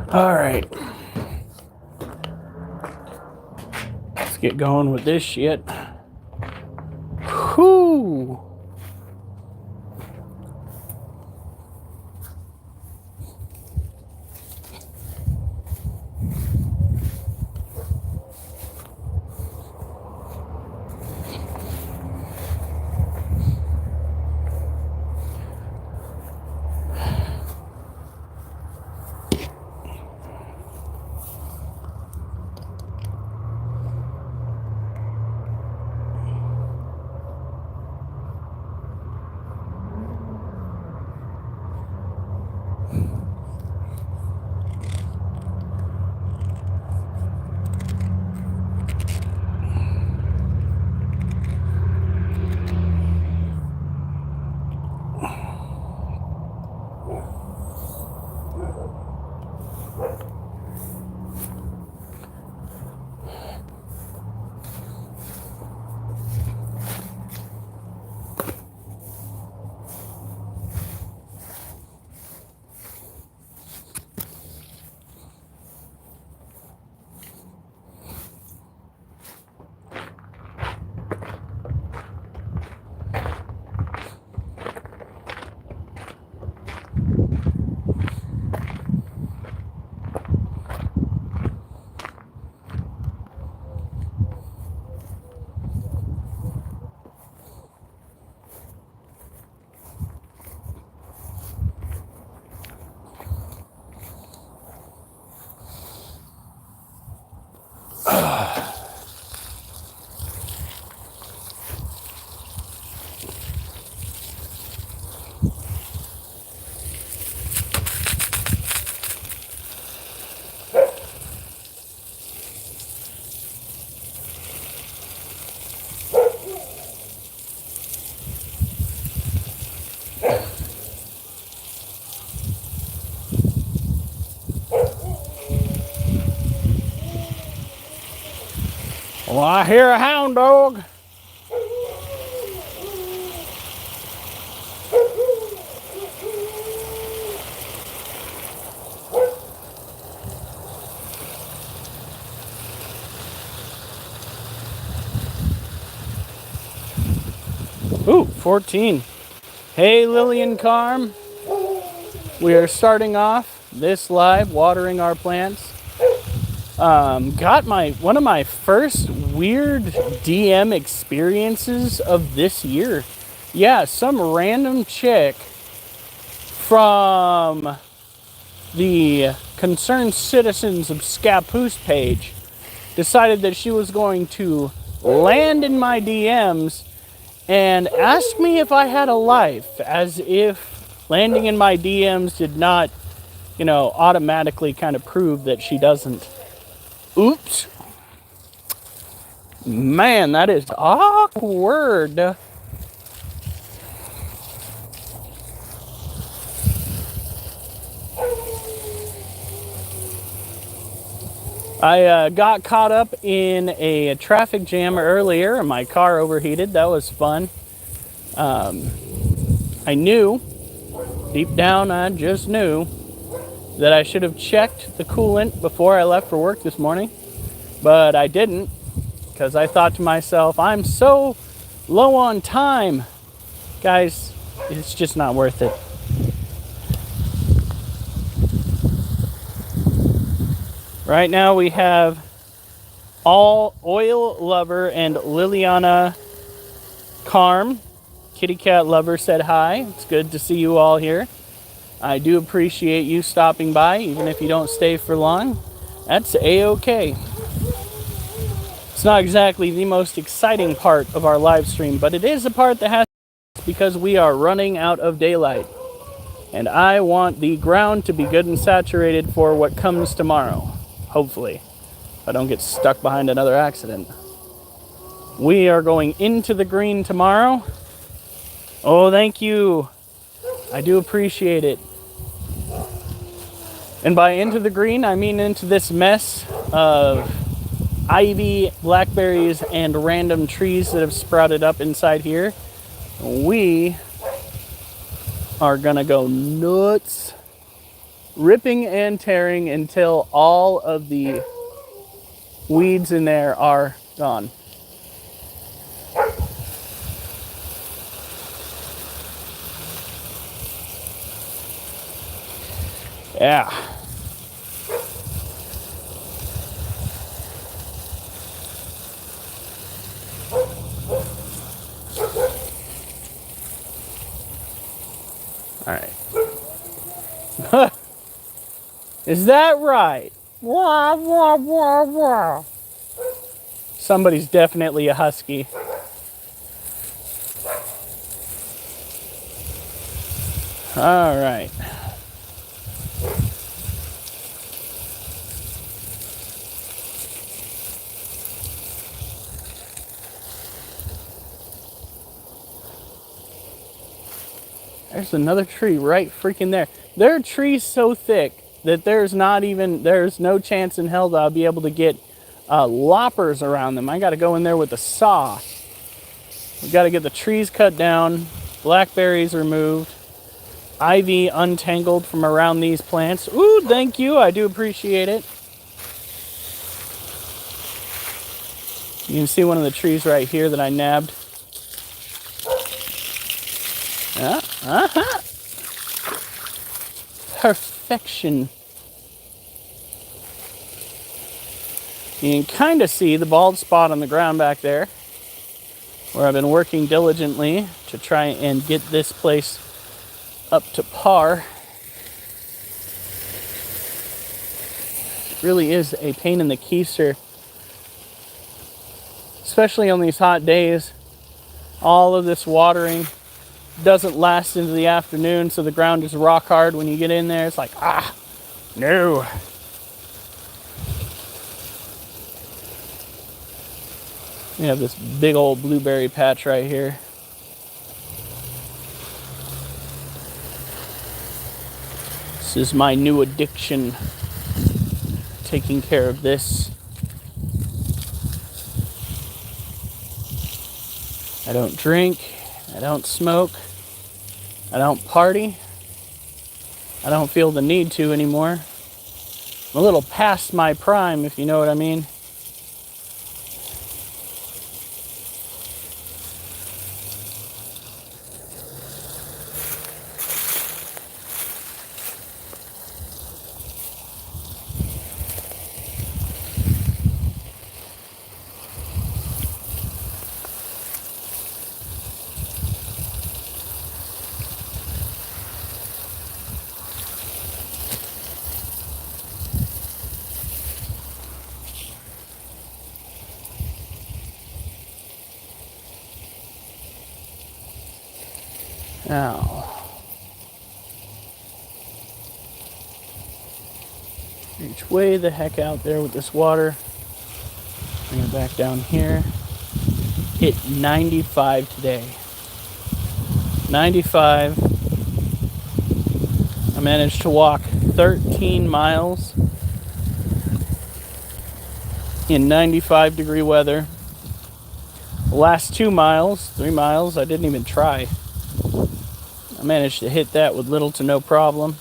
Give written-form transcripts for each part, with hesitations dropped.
All right. Let's get going with this shit. Whoo! Well, I hear a hound dog. Ooh, 14. Hey, Lillian Carm. We are starting off this live watering our plants. Got one of my first weird DM experiences of this year. Yeah, some random chick from the Concerned Citizens of Scappoose page decided that she was going to land in my DMs and ask me if I had a life, as if landing in my DMs did not, automatically kind of prove that she doesn't. Oops. Man, that is awkward. I got caught up in a traffic jam earlier and my car overheated. That was fun. I knew, deep down I just knew, that I should have checked the coolant before I left for work this morning. But I didn't, because I thought to myself, I'm so low on time. Guys, it's just not worth it. Right now we have All Oil Lover and Liliana Carm. Kitty Cat Lover said hi. It's good to see you all here. I do appreciate you stopping by, even if you don't stay for long. That's A-okay. It's not exactly the most exciting part of our live stream, but it is a part that has to, because we are running out of daylight. And I want the ground to be good and saturated for what comes tomorrow. Hopefully. If I don't get stuck behind another accident. We are going into the green tomorrow. Oh, thank you. I do appreciate it. And by into the green, I mean into this mess of ivy, blackberries, and random trees that have sprouted up inside here. We are gonna go nuts ripping and tearing until all of the weeds in there are gone. Yeah. All right. Is that right? Wah, wah, wah, wah. Somebody's definitely a husky. All right. There's another tree right freaking there. There are trees so thick that there's no chance in hell that I'll be able to get loppers around them. I got to go in there with a saw. We got to get the trees cut down, blackberries removed, ivy untangled from around these plants. Ooh, thank you. I do appreciate it. You can see one of the trees right here that I nabbed. Perfection. You can kind of see the bald spot on the ground back there, where I've been working diligently to try and get this place up to par. It really is a pain in the keister, especially on these hot days. All of this watering doesn't last into the afternoon, so the ground is rock hard when you get in there. It's like, no. We have this big old blueberry patch right here. This is my new addiction, taking care of this. I don't drink, I don't smoke, I don't party. I don't feel the need to anymore. I'm a little past my prime, if you know what I mean. Now, reach way the heck out there with this water. Bring it back down here. Hit 95 today. 95. I managed to walk 13 miles in 95 degree weather. The last 3 miles, I didn't even try. I managed to hit that with little to no problem.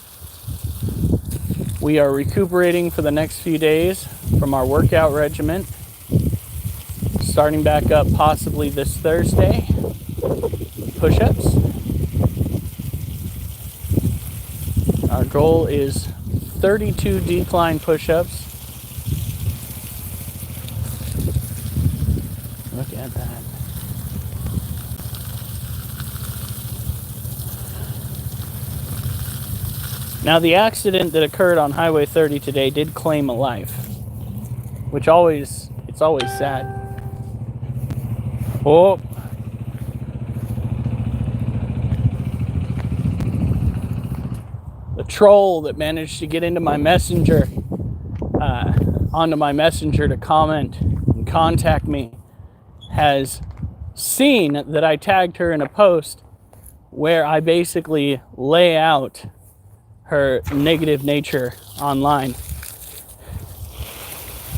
We are recuperating for the next few days from our workout regimen. Starting back up possibly this Thursday. Push-ups. Our goal is 32 decline push-ups. Look at that. Now, the accident that occurred on Highway 30 today did claim a life, which it's always sad. Oh. The troll that managed to get into my messenger, onto my messenger to comment and contact me, has seen that I tagged her in a post where I basically lay out her negative nature online.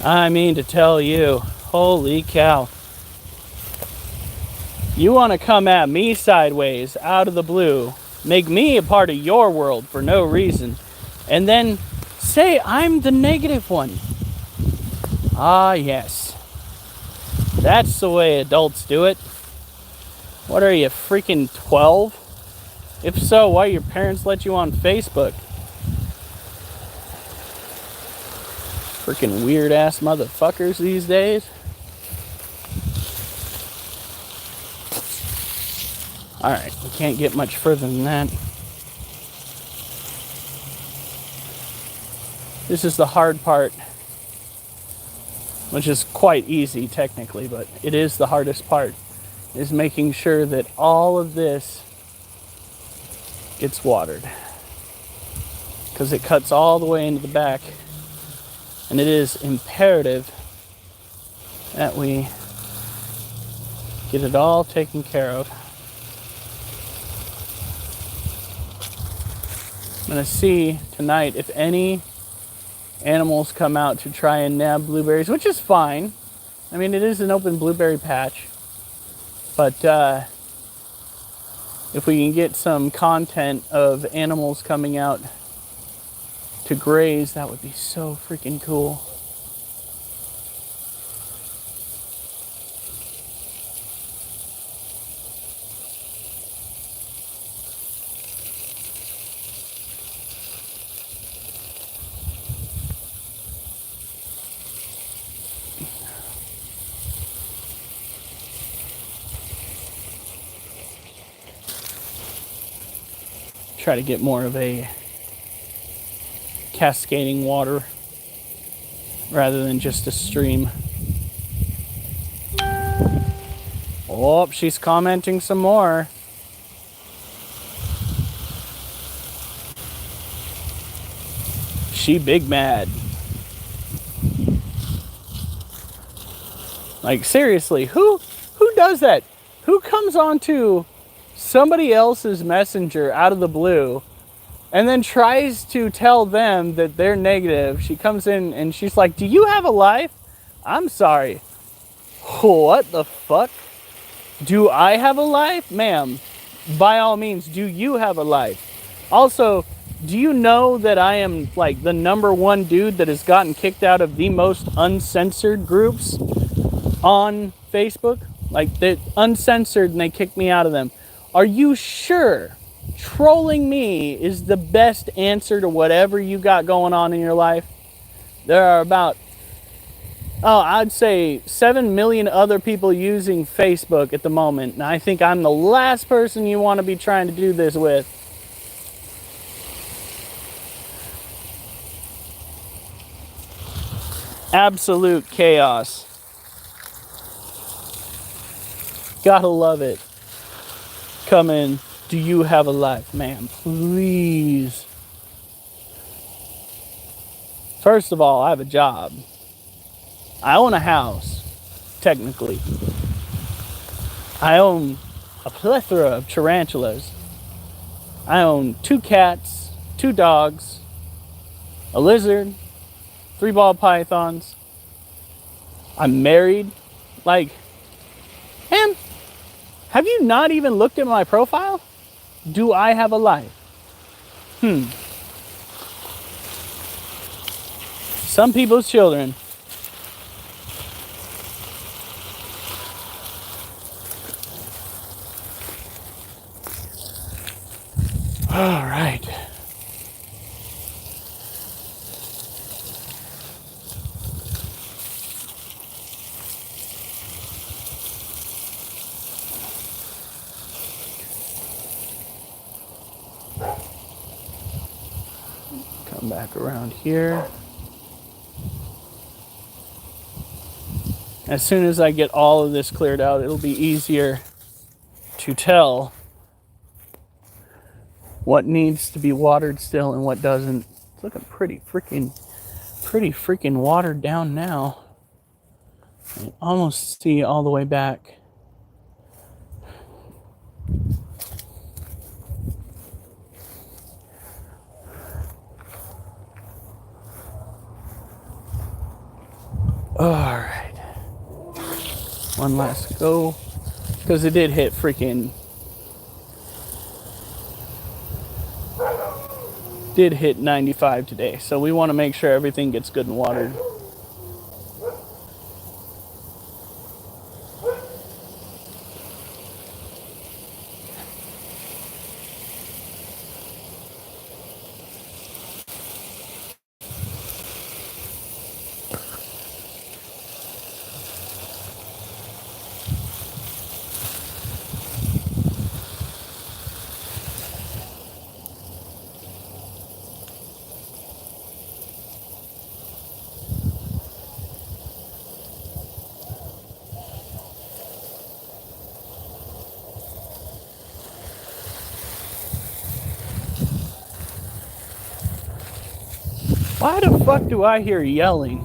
I mean to tell you, holy cow. You want to come at me sideways, out of the blue, make me a part of your world for no reason, and then say I'm the negative one. Ah, yes. That's the way adults do it. What are you, freaking 12? If so, why your parents let you on Facebook? Freaking weird ass motherfuckers these days. Alright, we can't get much further than that. This is the hard part, which is quite easy technically, but it is the hardest part, is making sure that all of this gets watered. Because it cuts all the way into the back, and it is imperative that we get it all taken care of. I'm going to see tonight if any animals come out to try and nab blueberries, which is fine. I mean, it is an open blueberry patch. But if we can get some content of animals coming out to graze, that would be so freaking cool. Try to get more of a cascading water rather than just a stream. Oh, she's commenting some more. She big mad. Like, seriously, who does that? Who comes onto somebody else's messenger out of the blue and then tries to tell them that they're negative? She comes in and she's like, do you have a life? I'm sorry. What the fuck? Do I have a life? Ma'am, by all means, do you have a life? Also, do you know that I am like the #1 dude that has gotten kicked out of the most uncensored groups on Facebook? Like, they're uncensored and they kicked me out of them. Are you sure trolling me is the best answer to whatever you got going on in your life? There are about, I'd say 7 million other people using Facebook at the moment, and I think I'm the last person you want to be trying to do this with. Absolute chaos. Gotta love it. Come in. Do you have a life, ma'am? Please. First of all, I have a job. I own a house, technically. I own a plethora of tarantulas. I own 2 cats, 2 dogs, a lizard, 3 ball pythons. I'm married. Like, man, have you not even looked at my profile? Do I have a life? Some people's children. All right. Come back around here. As soon as I get all of this cleared out, it'll be easier to tell what needs to be watered still and what doesn't. It's looking pretty freaking watered down now. I can almost see all the way back. All right. One last go, because it did hit freaking did hit 95 today, so we want to make sure everything gets good and watered. Why the fuck do I hear yelling?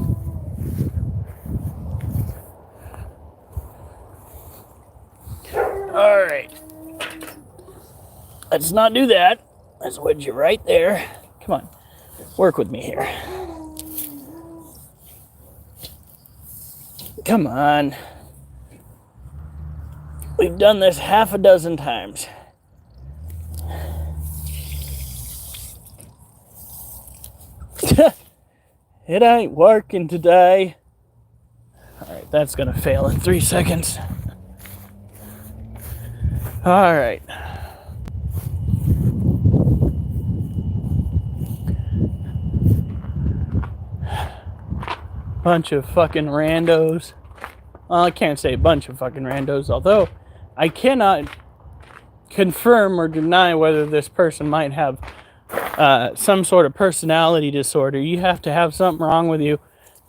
Alright. Let's not do that. Let's wedge you right there. Come on. Work with me here. Come on. We've done this half a dozen times. It ain't working today. Alright, that's gonna fail in 3 seconds. Alright. Bunch of fucking randos. Well, I can't say a bunch of fucking randos, although I cannot confirm or deny whether this person might have some sort of personality disorder. You have to have something wrong with you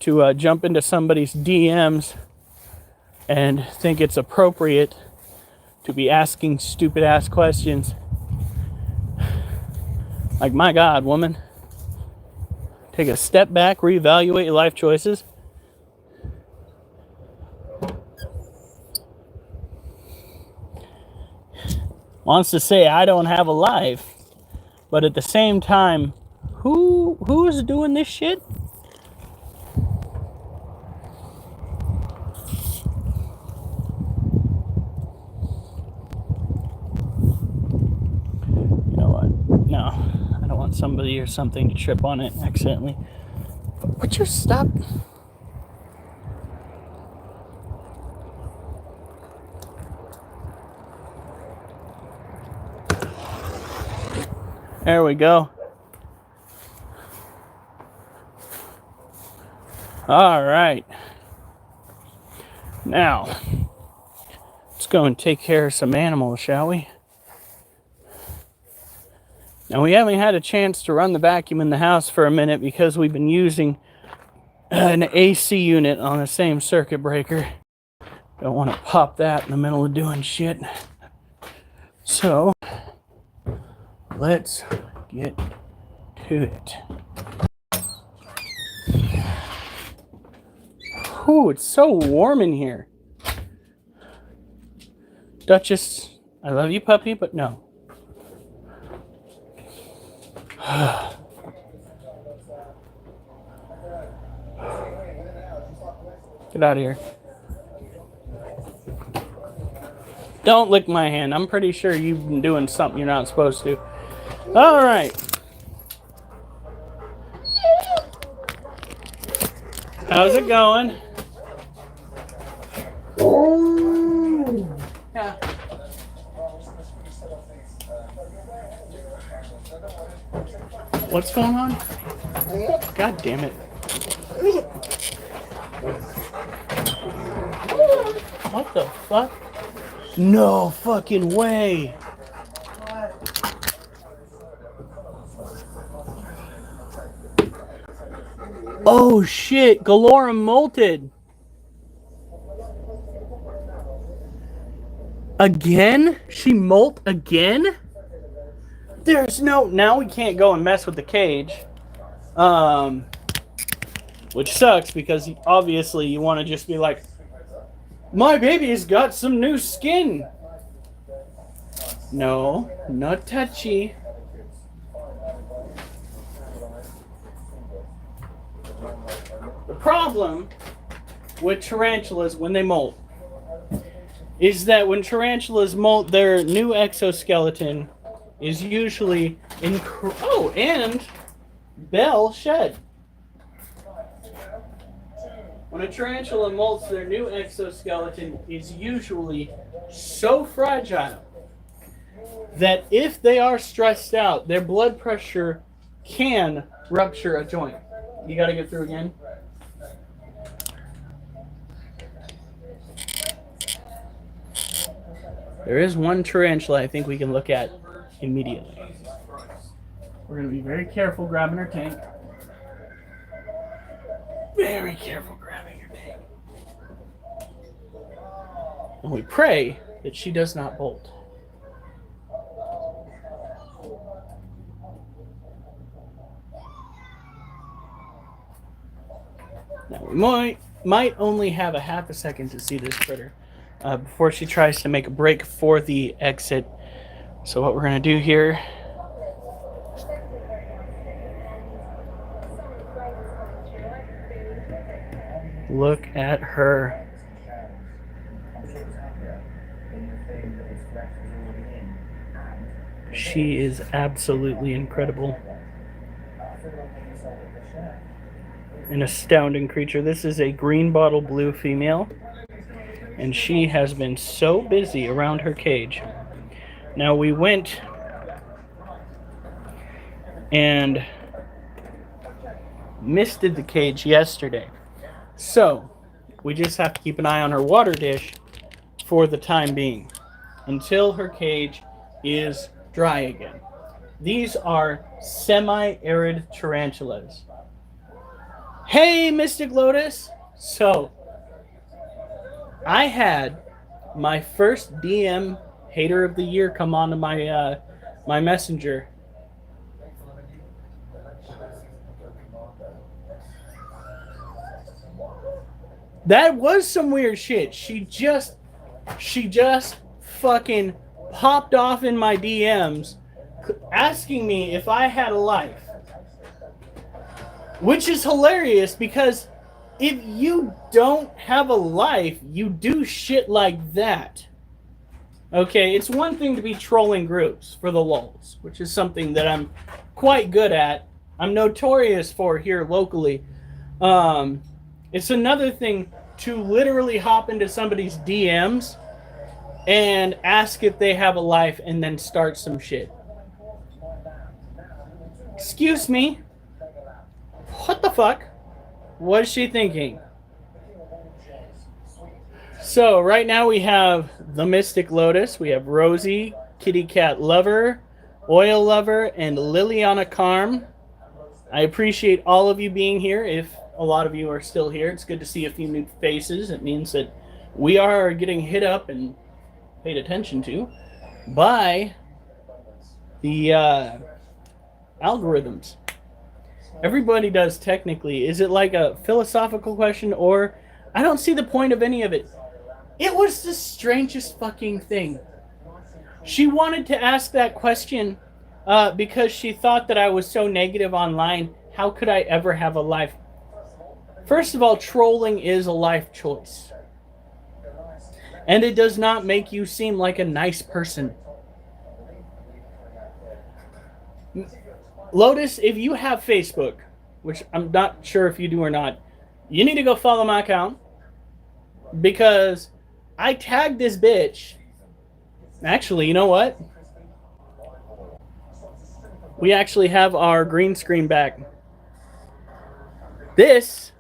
to jump into somebody's DMs and think it's appropriate to be asking stupid ass questions. Like, my God, woman. Take a step back, reevaluate your life choices. Wants to say I don't have a life. But at the same time, who is doing this shit? You know what? No, I don't want somebody or something to trip on it accidentally. Would you stop? There we go. All right. Now, let's go and take care of some animals, shall we? Now, we haven't had a chance to run the vacuum in the house for a minute because we've been using an AC unit on the same circuit breaker. Don't want to pop that in the middle of doing shit. So, let's get to it. Ooh, it's so warm in here. Duchess, I love you, puppy, but no. Get out of here. Don't lick my hand. I'm pretty sure you've been doing something you're not supposed to. All right. How's it going? Yeah. What's going on? God damn it. What the fuck? No fucking way. Oh shit, Galora molted. Again? She molt again? There's no... Now we can't go and mess with the cage. Which sucks because obviously you want to just be like, my baby's got some new skin. No, not touchy. The problem with tarantulas when they molt is that when tarantulas molt, their new exoskeleton is usually Oh, and Belle shed. When a tarantula molts, their new exoskeleton is usually so fragile that if they are stressed out, their blood pressure can rupture a joint. You gotta get through again. There is one tarantula I think we can look at immediately. We're gonna be very careful grabbing her tank. Very careful grabbing her tank. And we pray that she does not bolt. Now we might only have a half a second to see this critter before she tries to make a break for the exit. So what we're gonna do here, look at her. She is absolutely incredible. An astounding creature. This is a green bottle blue female, and she has been so busy around her cage. Now we went and misted the cage yesterday, so we just have to keep an eye on her water dish for the time being until her cage is dry again. These are semi-arid tarantulas. Hey, Mystic Lotus! So, I had my first DM Hater of the Year come onto my my messenger. That was some weird shit. She just fucking popped off in my DMs asking me if I had a life. Which is hilarious because if you don't have a life, you do shit like that. Okay, it's one thing to be trolling groups for the lulz, which is something that I'm quite good at. I'm notorious for here locally. It's another thing to literally hop into somebody's DMs and ask if they have a life and then start some shit. Excuse me. What the fuck? What is she thinking? So right now we have the Mystic Lotus. We have Rosie, Kitty Cat Lover, Oil Lover, and Liliana Carm. I appreciate all of you being here. If a lot of you are still here, it's good to see a few new faces. It means that we are getting hit up and paid attention to by the algorithms. Everybody does technically. Is it like a philosophical question, or I don't see the point of any of it. It was the strangest fucking thing. She wanted to ask that question because she thought that I was so negative online. How could I ever have a life? First of all, trolling is a life choice. And it does not make you seem like a nice person. Lotus, if you have Facebook, which I'm not sure if you do or not, you need to go follow my account. Because I tagged this bitch. Actually, you know what? We actually have our green screen back. This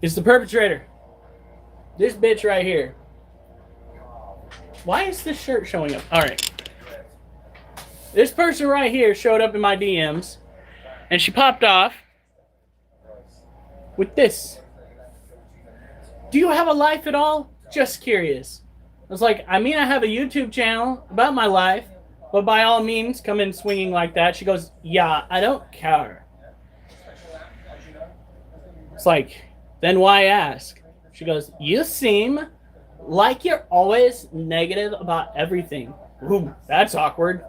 is the perpetrator. This bitch right here. Why is this shirt showing up? Alright. This person right here showed up in my DMs. And she popped off with this. Do you have a life at all? Just curious. I was like, I mean, I have a YouTube channel about my life. But by all means, come in swinging like that. She goes, yeah, I don't care. It's like, then why ask? She goes, you seem like you're always negative about everything. Ooh, that's awkward.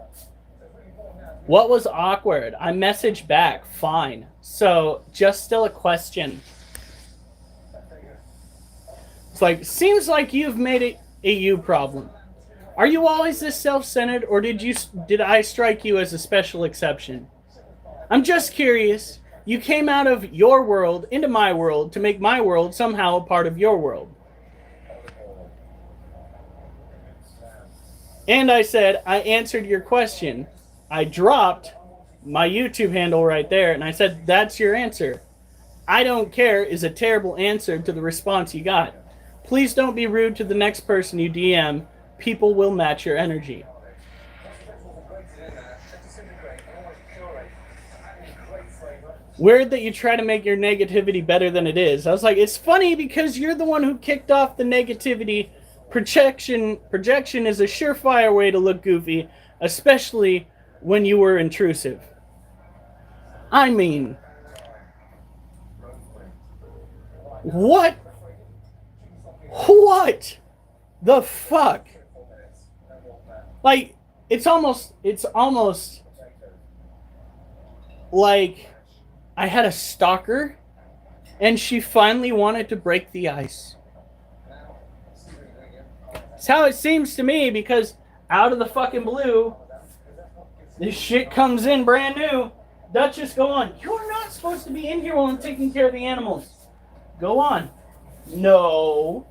What was awkward? I messaged back, fine. So, just still a question. It's like, seems like you've made it a you problem. Are you always this self-centered, or did I strike you as a special exception? I'm just curious. You came out of your world into my world to make my world somehow a part of your world. And I said, I answered your question. I dropped my YouTube handle right there, and I said, that's your answer. I don't care is a terrible answer to the response you got. Please don't be rude to the next person you DM. People will match your energy. Weird that you try to make your negativity better than it is. I was like, it's funny because you're the one who kicked off the negativity. Projection is a surefire way to look goofy, especially when you were intrusive. I mean, what? What the fuck? Like, it's almost like I had a stalker and she finally wanted to break the ice. It's how it seems to me, because out of the fucking blue, this shit comes in brand new. Duchess, go on. You're not supposed to be in here while I'm taking care of the animals. Go on. No.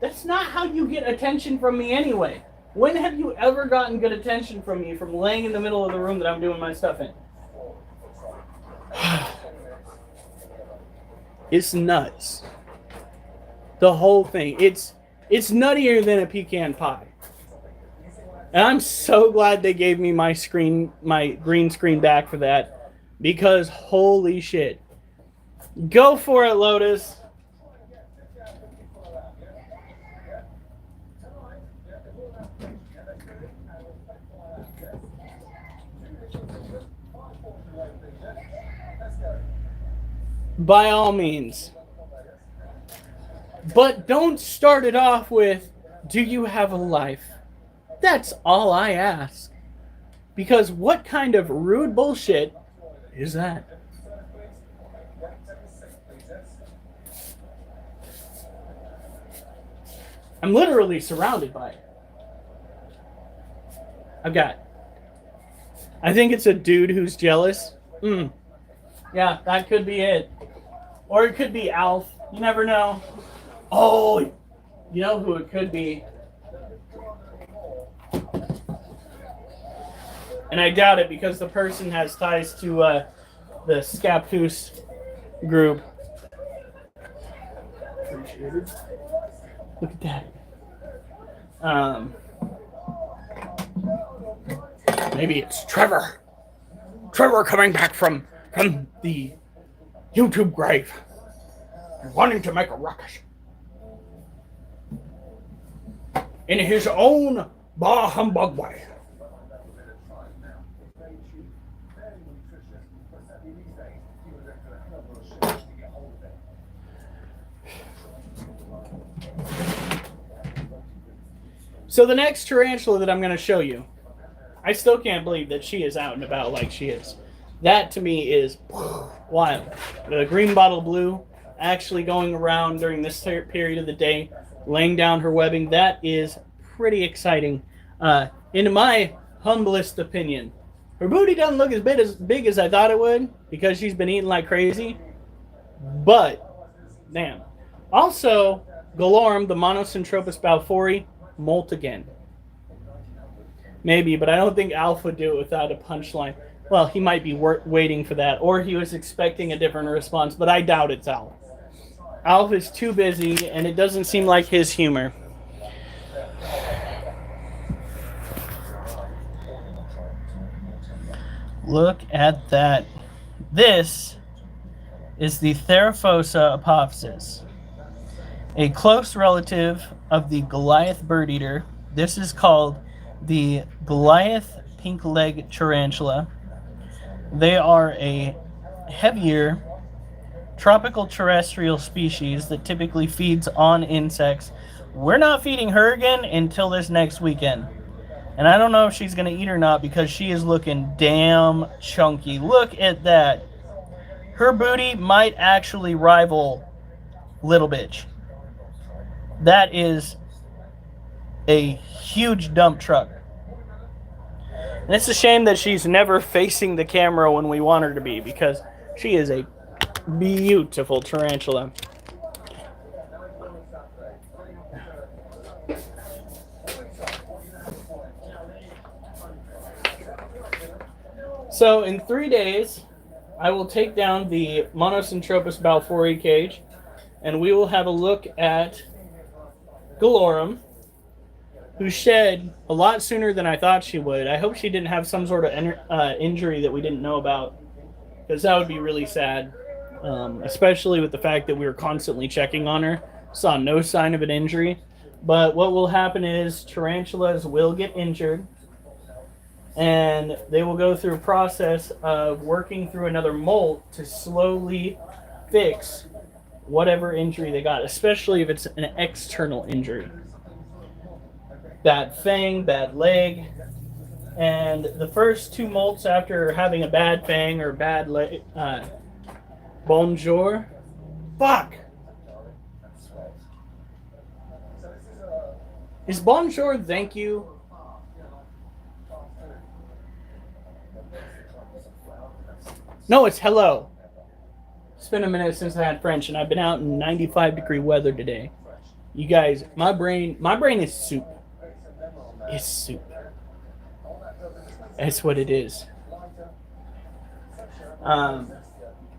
That's not how you get attention from me anyway. When have you ever gotten good attention from me from laying in the middle of the room that I'm doing my stuff in? It's nuts. The whole thing. It's nuttier than a pecan pie. And I'm so glad they gave me my green screen back for that, because holy shit. Go for it, Lotus. By all means. But don't start it off with, do you have a life? That's all I ask. Because what kind of rude bullshit is that? I'm literally surrounded by it. I think it's a dude who's jealous. Yeah, that could be it. Or it could be Alf. You never know. Oh, you know who it could be. And I doubt it, because the person has ties to the Scaphoose group. Appreciated. Look at that. Maybe it's Trevor. Trevor coming back from the YouTube grave and wanting to make a ruckus in his own bah humbug way. So the next tarantula that I'm going to show you, I still can't believe that she is out and about like she is. That to me is wild. The green bottle blue actually going around during this period of the day, laying down her webbing, that is pretty exciting. In my humblest opinion, her booty doesn't look as big as I thought it would, because she's been eating like crazy. But, damn. Also, Galorm, the Monocentropus balfouri, molt again. Maybe, but I don't think Alf would do it without a punchline. Well, he might be waiting for that, or he was expecting a different response, but I doubt it's Alf. Alf is too busy, and it doesn't seem like his humor. Look at that. This is the Theraphosa apophysis, a close relative of the Goliath bird eater. This is called the Goliath pink leg tarantula. They are a heavier tropical terrestrial species that typically feeds on insects. We're not feeding her again until this next weekend. And I don't know if she's going to eat or not, because she is looking damn chunky. Look at that. Her booty might actually rival Little Bitch. That is a huge dump truck. And it's a shame that she's never facing the camera when we want her to be, because she is a beautiful tarantula. So in 3 days, I will take down the Monocentropas balfouri cage, and we will have a look at Gallorum, who shed a lot sooner than I thought she would. I hope she didn't have some sort of injury that we didn't know about, because that would be really sad, especially with the fact that we were constantly checking on her. Saw no sign of an injury. But what will happen is tarantulas will get injured, and they will go through a process of working through another molt to slowly fix whatever injury they got, especially if it's an external injury. Bad fang, bad leg. And the first 2 molts after having a bad fang or bad leg, bonjour. Fuck! Is bonjour thank you? No, it's hello. It's been a minute since I had French, and I've been out in 95-degree weather today. You guys, my brain is soup. It's soup. That's what it is.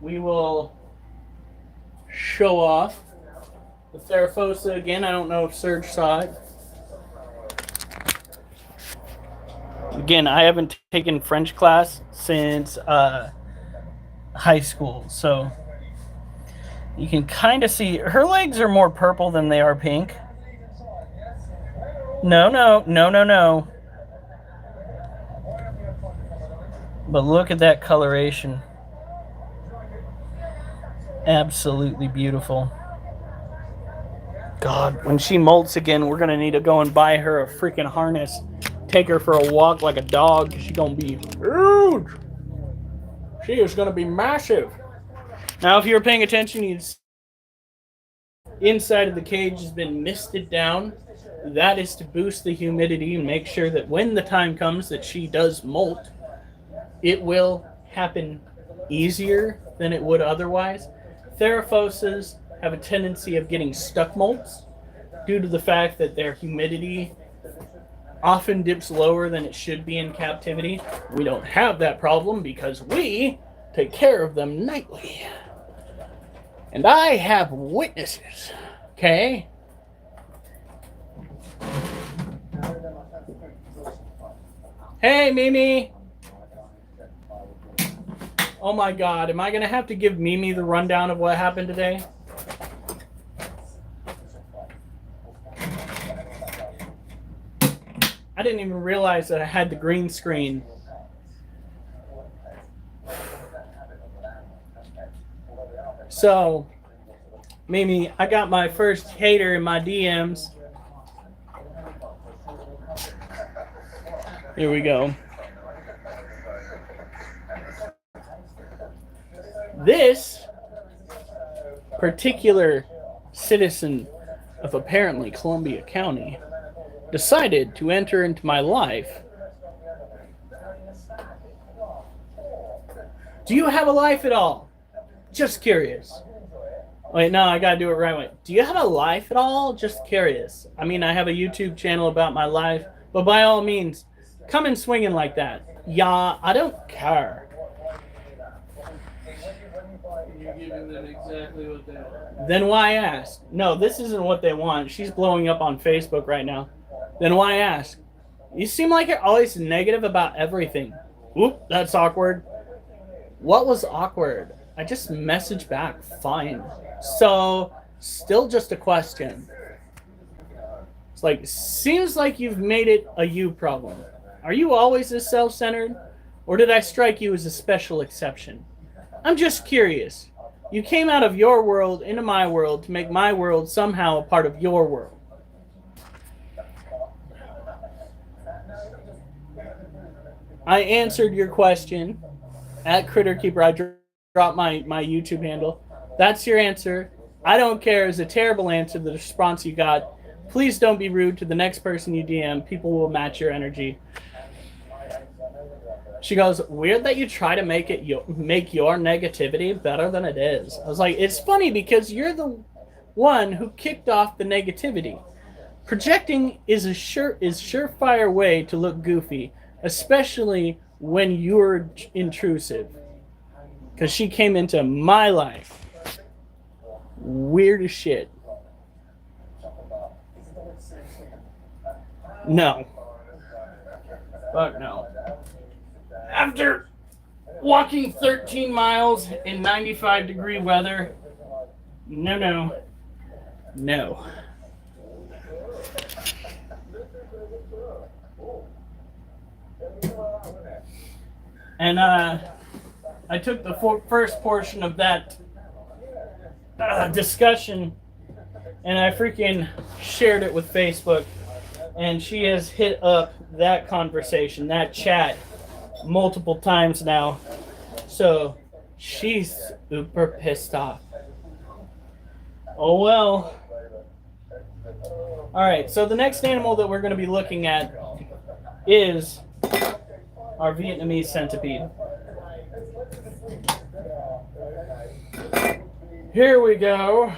We will show off the Theraphosa again. I don't know if Serge saw it. Again, I haven't taken French class since high school, so you can kind of see her legs are more purple than they are pink. No. But look at that coloration. Absolutely beautiful. God, when she molts again, we're going to need to go and buy her a freaking harness. Take her for a walk like a dog. She's going to be huge. She is going to be massive. Now, if you're paying attention, inside of the cage has been misted down. That is to boost the humidity and make sure that when the time comes that she does molt, it will happen easier than it would otherwise. Theraphosas have a tendency of getting stuck molts due to the fact that their humidity often dips lower than it should be in captivity. We don't have that problem because we take care of them nightly. And I have witnesses, okay? Hey, Mimi! Oh my God, am I going to have to give Mimi the rundown of what happened today? I didn't even realize that I had the green screen. So, Mimi, I got my first hater in my DMs. Here we go. This particular citizen of apparently Columbia County decided to enter into my life. Do you have a life at all? Just curious. Wait, no, I gotta do it right way. Do you have a life at all? Just curious. I mean, I have a YouTube channel about my life, but by all means, come in swinging like that. Yeah, I don't care. You're giving them exactly what they want. Then why ask? No, this isn't what they want. She's blowing up on Facebook right now. Then why ask? You seem like you're always negative about everything. Oop, that's awkward. What was awkward? I just messaged back. Fine. So, still just a question. It's like, seems like you've made it a you problem. Are you always this self-centered? Or did I strike you as a special exception? I'm just curious. You came out of your world into my world to make my world somehow a part of your world. I answered your question at Critter Keeper. I dropped my YouTube handle. That's your answer. I don't care. It's a terrible answer, the response you got. Please don't be rude to the next person you DM. People will match your energy. She goes, weird that you try to make your negativity better than it is. I was like, it's funny because you're the one who kicked off the negativity. Projecting is surefire way to look goofy, especially when you're intrusive. Because she came into my life. Weird as shit. No. Fuck no. After walking 13 miles in 95-degree weather, no. And I took the first portion of that discussion and I freaking shared it with Facebook. And she has hit up that conversation, that chat, multiple times now. So she's super pissed off. Oh well. Alright, so the next animal that we're going to be looking at is our Vietnamese centipede. Here we go.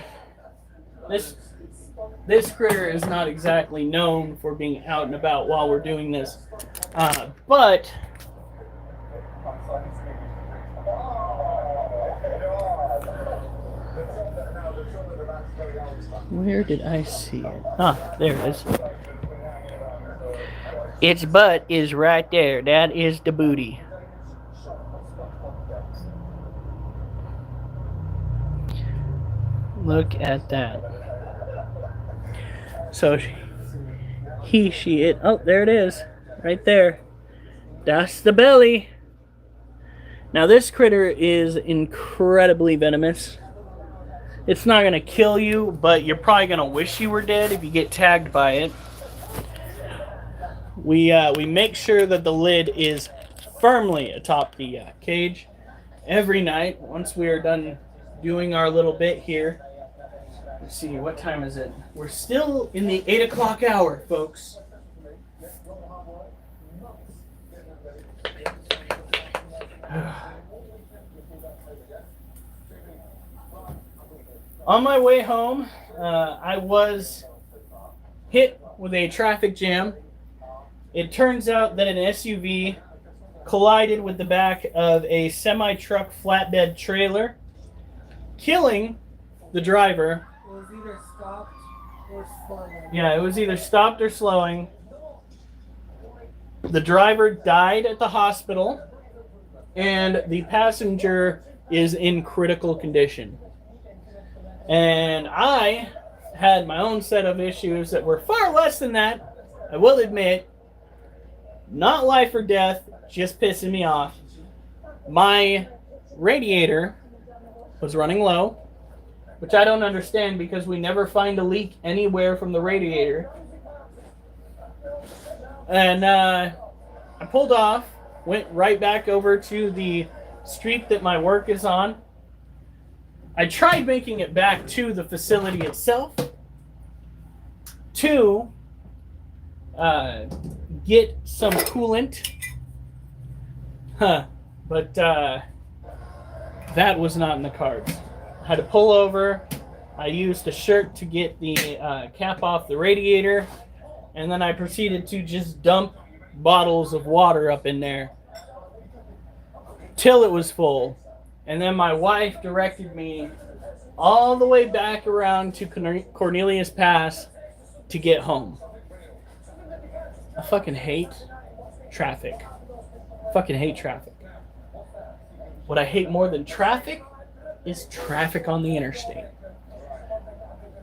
This critter is not exactly known for being out and about while we're doing this, but where did I see it? Ah, there it is. Its butt is right there. That is the booty. Look at that. So it. Oh, there it is. Right there. That's the belly. Now this critter is incredibly venomous. It's not going to kill you, but you're probably going to wish you were dead if you get tagged by it. We make sure that the lid is firmly atop the cage every night once we are done doing our little bit here. Let's see, what time is it? We're still in the 8 o'clock hour, folks. On my way home, I was hit with a traffic jam. It turns out that an SUV collided with the back of a semi-truck flatbed trailer, killing the driver. It was either stopped or slowing. Yeah, it was either stopped or slowing. The driver died at the hospital, and the passenger is in critical condition. And I had my own set of issues that were far less than that, I will admit. Not life or death, just pissing me off. My radiator was running low, which I don't understand because we never find a leak anywhere from the radiator. And I pulled off, went right back over to the street that my work is on. I tried making it back to the facility itself to get some coolant. But that was not in the cards. I had to pull over. I used a shirt to get the cap off the radiator. And then I proceeded to just dump bottles of water up in there till it was full. And then my wife directed me all the way back around to Cornelius Pass to get home. I fucking hate traffic. Fucking hate traffic. What I hate more than traffic is traffic on the interstate.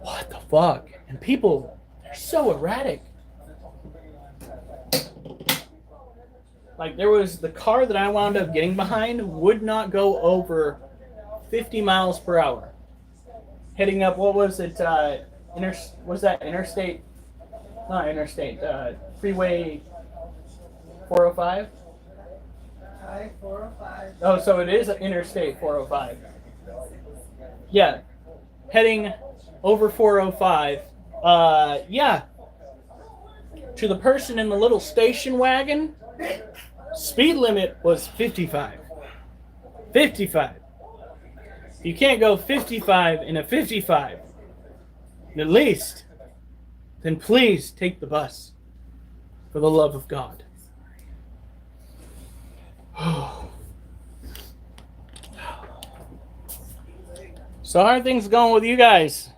What the fuck? And people, they're so erratic. Like, there was the car that I wound up getting behind would not go over 50 miles per hour. Heading up, what was it? Was that interstate? Not interstate. Freeway 405? 405. Oh, so it is Interstate 405. Yeah. Heading over 405 Yeah. To the person in the little station wagon, speed limit was 55. 55. You can't go 55 in a 55. At least, then please take the bus. For the love of God. So how are things going with you guys?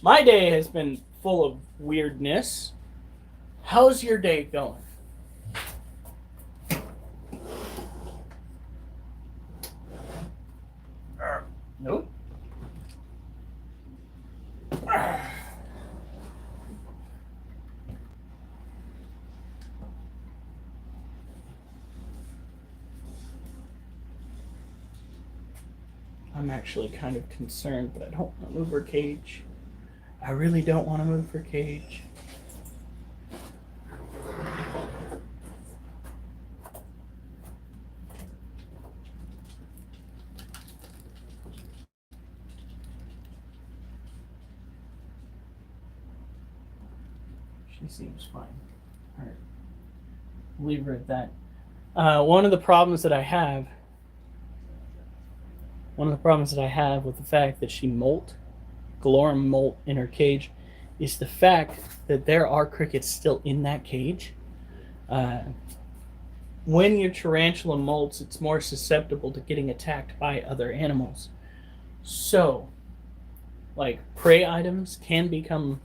My day has been full of weirdness. How's your day going? Nope. I'm actually kind of concerned, but I don't want to move her cage. I really don't want to move her cage. She seems fine. All right. Leave her at that. One of the problems that I have with the fact that she molt, Galorum molt in her cage, is the fact that there are crickets still in that cage. When your tarantula molts, it's more susceptible to getting attacked by other animals. So, like, prey items can become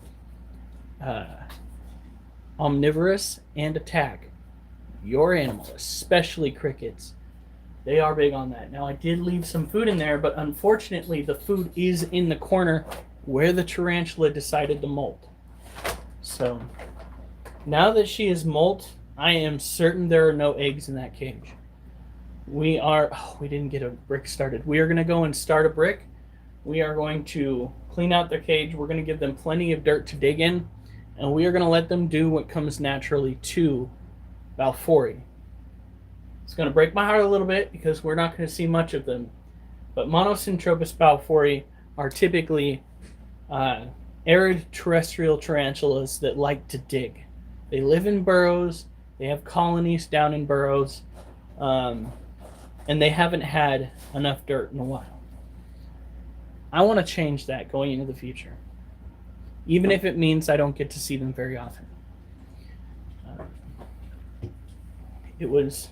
omnivorous and attack your animal, especially crickets. They are big on that. Now, I did leave some food in there, but unfortunately, the food is in the corner where the tarantula decided to molt. So, now that she is molt, I am certain there are no eggs in that cage. We didn't get a brick started. We are going to go and start a brick. We are going to clean out their cage. We're going to give them plenty of dirt to dig in, and we are going to let them do what comes naturally to Balfouri. It's going to break my heart a little bit because we're not going to see much of them. But Monosyntropus balfouri are typically arid terrestrial tarantulas that like to dig. They live in burrows. They have colonies down in burrows. And they haven't had enough dirt in a while. I want to change that going into the future. Even if it means I don't get to see them very often. It was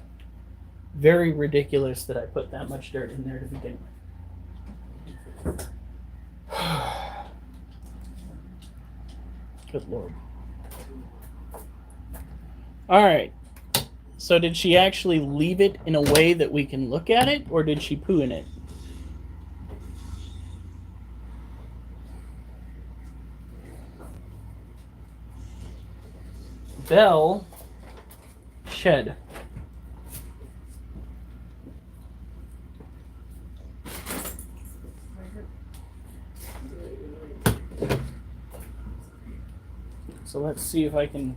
very ridiculous that I put that much dirt in there to begin with. Good Lord. All right. So did she actually leave it in a way that we can look at it, or did she poo in it? Belle shed. So let's see if I can.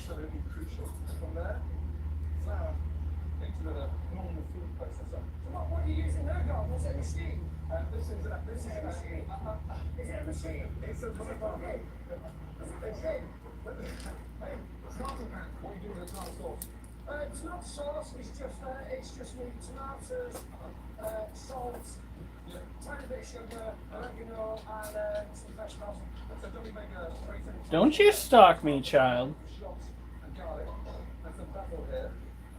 Absolutely crucial. From there, flour into the normal food processor. What are you using there, God? Is it a machine? This is a machine. Is it a machine? It's a machine. Hey, starting pan. What are you doing with the tomato sauce? It's not sauce. It's just need tomatoes, salt, tiny bit of sugar, oregano, and some fresh basil. So don't we make a straight in? Don't you stalk me, child. And garlic, and some basil here,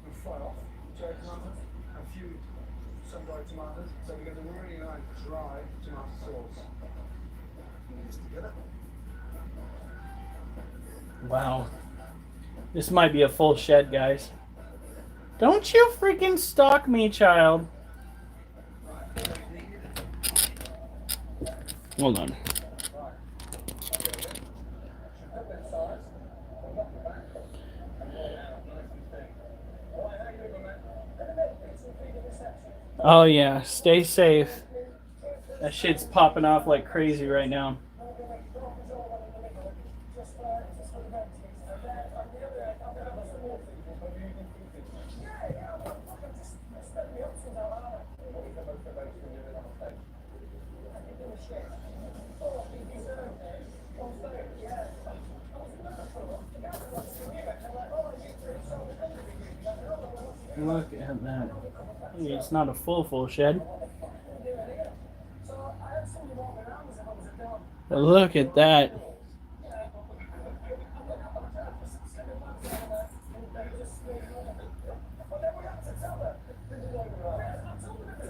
and fry off, cherry tomatoes, and a few sun-dried tomatoes, so we get a really nice dry tomato sauce. Mix together. Wow. This might be a full shed, guys. Don't you freaking stalk me, child. Hold on. Oh yeah, stay safe. That shit's popping off like crazy right now. Look at that. It's not a full shed. But look at that.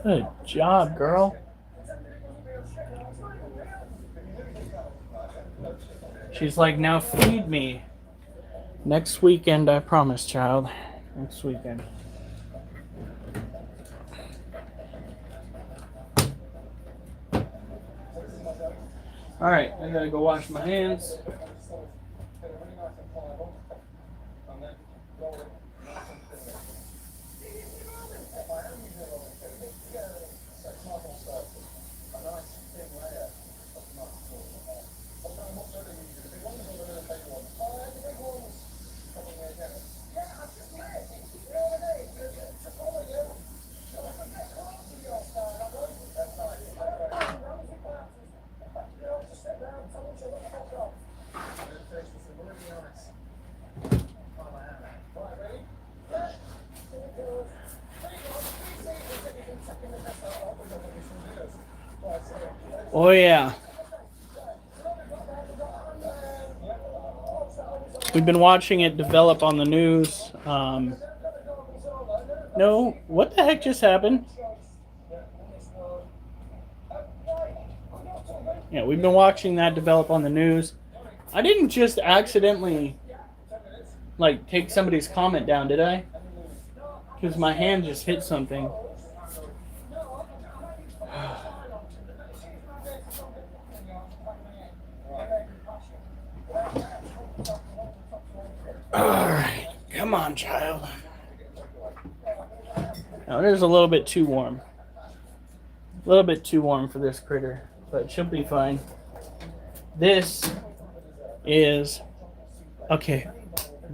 Good job, girl. She's like, now feed me. Next weekend, I promise, child. Next weekend. Alright, I gotta go wash my hands. Oh yeah. We've been watching it develop on the news. No, what the heck just happened? Yeah, we've been watching that develop on the news. I didn't just accidentally, like, take somebody's comment down, did I? Because my hand just hit something. Alright, come on, child. Now, it is a little bit too warm. A little bit too warm for this critter, but she'll be fine. This is... Okay,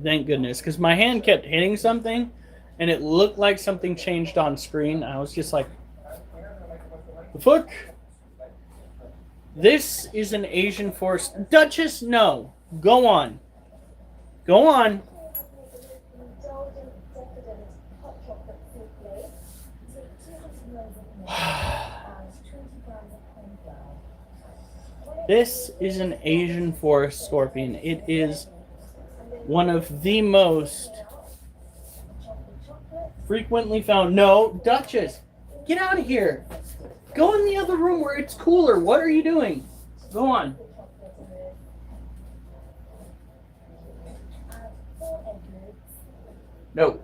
thank goodness, because my hand kept hitting something, and it looked like something changed on screen. I was just like, the fuck? This is an Asian forest. Duchess, no. Go on. Go on. This is an Asian forest scorpion. It is one of the most frequently found. No, Duchess, get out of here. Go in the other room where it's cooler. What are you doing? Go on. No.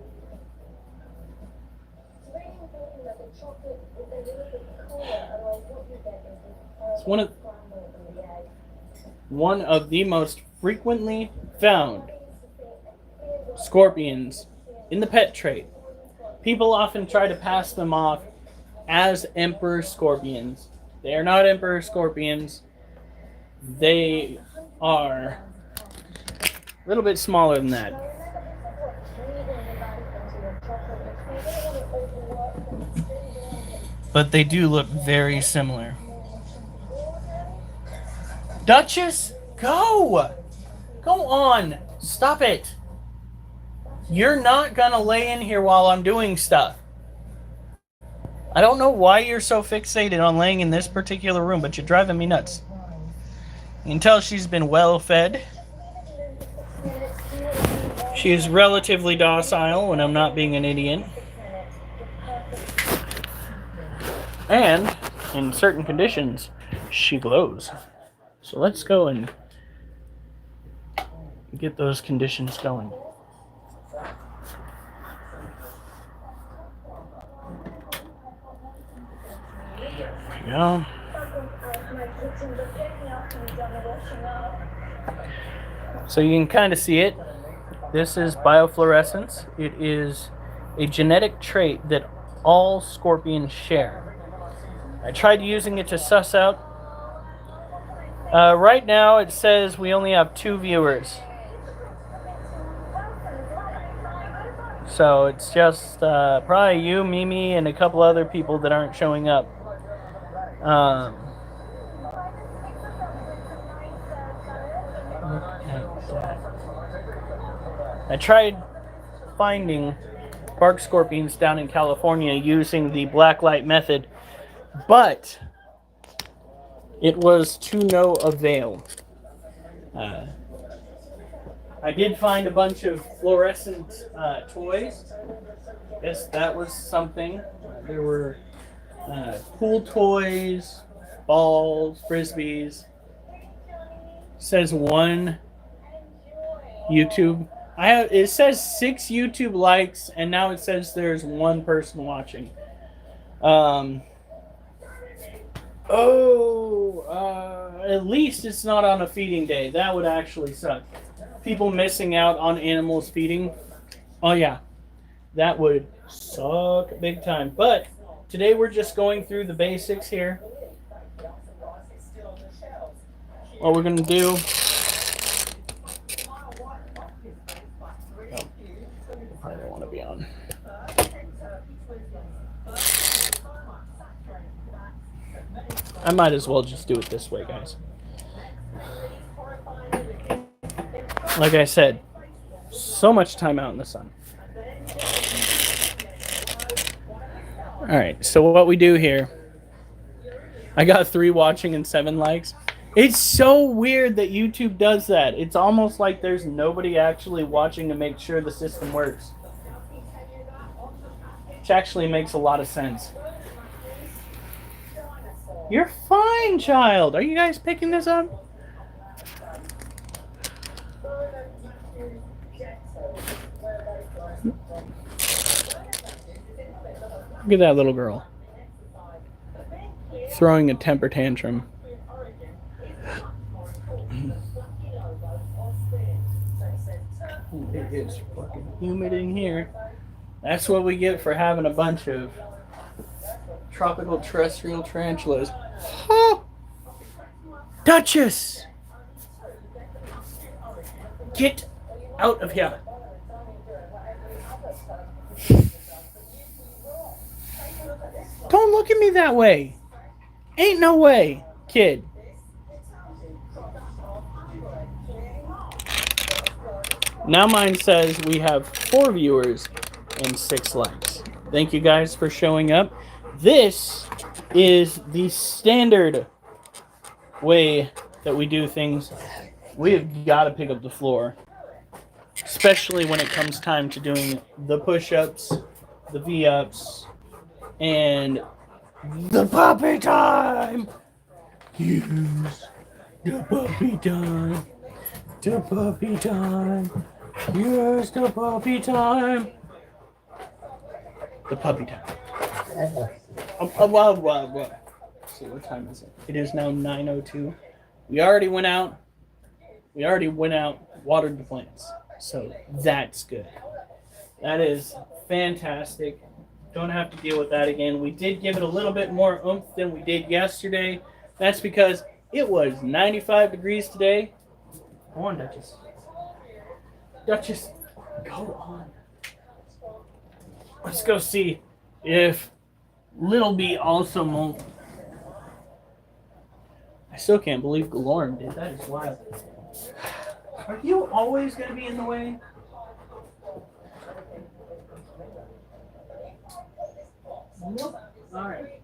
It's one of the most frequently found scorpions in the pet trade. People often try to pass them off as emperor scorpions. They are not emperor scorpions. They are a little bit smaller than that. But they do look very similar. Duchess, go! Go on! Stop it! You're not gonna lay in here while I'm doing stuff. I don't know why you're so fixated on laying in this particular room, but you're driving me nuts. You can tell she's been well fed. She is relatively docile when I'm not being an idiot. And, in certain conditions, she glows. So let's go and get those conditions going. There we go. So you can kind of see it. This is biofluorescence. It is a genetic trait that all scorpions share. I tried using it to suss out. Right now it says we only have 2 viewers. So it's just probably you, Mimi, and a couple other people that aren't showing up. I tried finding bark scorpions down in California using the black light method, but it was to no avail. I did find a bunch of fluorescent toys. Yes, that was something. There were pool toys, balls, frisbees. Says 1 YouTube. It says 6 YouTube likes, and now it says there's 1 person watching. At least it's not on a feeding day. That would actually suck. People missing out on animals feeding. Oh yeah, that would suck big time. But today we're just going through the basics here. What we're gonna do. I don't want to be on. I might as well just do it this way, guys. Like I said, so much time out in the sun. Alright, so what we do here, I got 3 watching and 7 likes. It's so weird that YouTube does that. It's almost like there's nobody actually watching to make sure the system works. Which actually makes a lot of sense. You're fine, child. Are you guys picking this up? Look at that little girl. Throwing a temper tantrum. It is fucking humid in here. That's what we get for having a bunch of tropical terrestrial tarantulas. Oh! Duchess! Get out of here. Don't look at me that way. Ain't no way, kid. Now mine says we have 4 viewers and 6 likes. Thank you guys for showing up. This is the standard way that we do things. We have got to pick up the floor, especially when it comes time to doing the push-ups, the V-ups, and the puppy time. Use the puppy time. The puppy time. Use the puppy time. The puppy time. See, what time is it? It is now 9:02. We already went out, watered the plants. So that's good. That is fantastic. Don't have to deal with that again. We did give it a little bit more oomph than we did yesterday. That's because it was 95 degrees today. Go on, Duchess. Duchess, go on. Let's go see if Little Bee also molt. I still can't believe Galorm did. That is wild. Are you always going to be in the way? Nope. All right.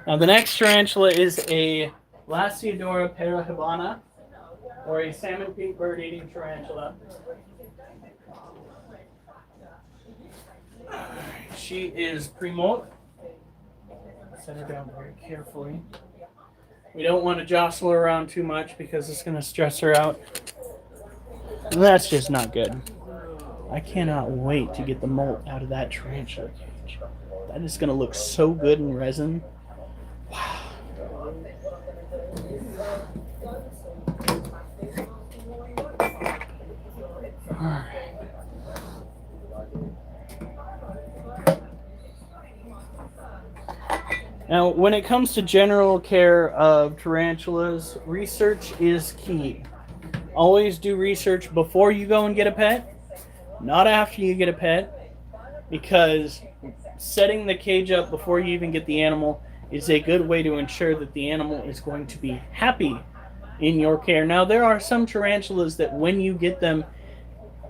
Now the next tarantula is a Lasiodora parahibana, or a salmon pink bird-eating tarantula. She is pre-molt. Set her down very carefully. We don't want to jostle her around too much because it's going to stress her out. And that's just not good. I cannot wait to get the molt out of that tarantula cage. That is going to look so good in resin. Wow. Now, when it comes to general care of tarantulas, research is key. Always do research before you go and get a pet, not after you get a pet, because setting the cage up before you even get the animal is a good way to ensure that the animal is going to be happy in your care. Now, there are some tarantulas that when you get them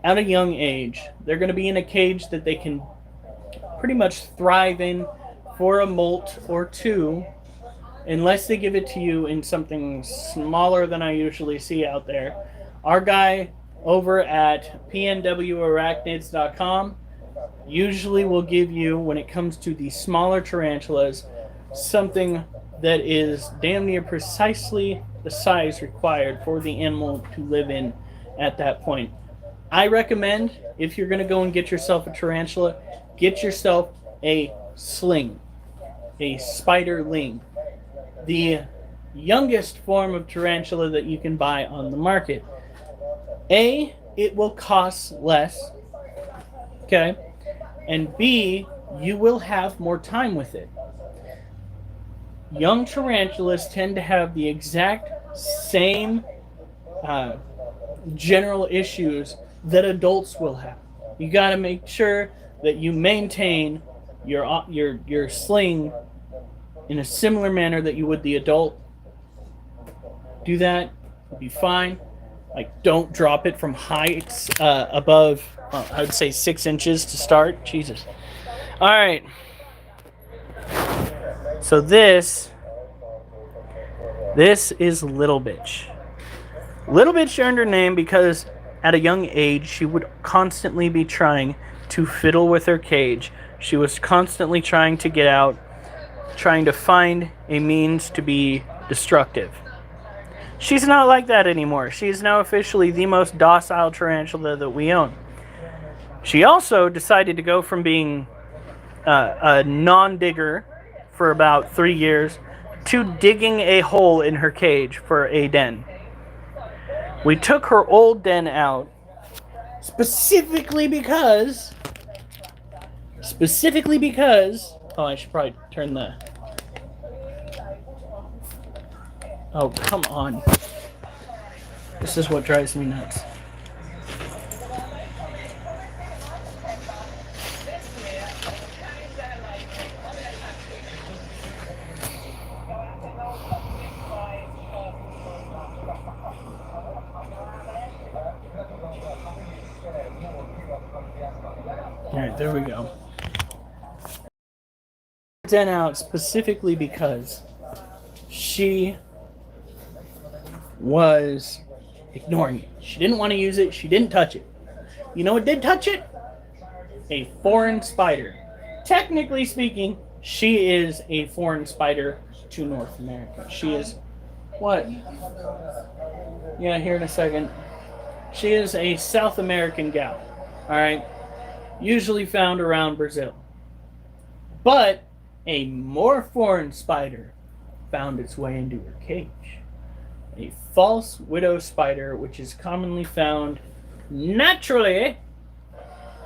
at a young age, they're going to be in a cage that they can pretty much thrive in for a molt or two, unless they give it to you in something smaller than I usually see out there. Our guy over at pnwarachnids.com usually will give you, when it comes to the smaller tarantulas, something that is damn near precisely the size required for the animal to live in at that point. I recommend, if you're going to go and get yourself a tarantula, get yourself a sling, a spiderling, the youngest form of tarantula that you can buy on the market. A, it will cost less, okay, and B, you will have more time with it. Young tarantulas tend to have the exact same general issues that adults will have. You got to make sure that you maintain your sling in a similar manner that you would the adult. Do that, you'll be fine. Like, don't drop it from heights above, well, I would say 6 inches to start. Jesus. All right. So this is Little Bitch. Little Bitch earned her name because at a young age she would constantly be trying to fiddle with her cage. She was constantly trying to get out, trying to find a means to be destructive. She's not like that anymore. She is now officially the most docile tarantula that we own. She also decided to go from being a non-digger for about 3 years to digging a hole in her cage for a den. We took her old den out specifically because oh, I should probably turn the... Oh, come on. This is what drives me nuts. Alright, there we go. Den out specifically because she was ignoring it. She didn't want to use it. She didn't touch it. You know what did touch it? A foreign spider. Technically speaking, she is a foreign spider to North America. She is... What? Yeah, here in a second. She is a South American gal. Alright? Usually found around Brazil. But a more foreign spider found its way into her cage. A false widow spider, which is commonly found naturally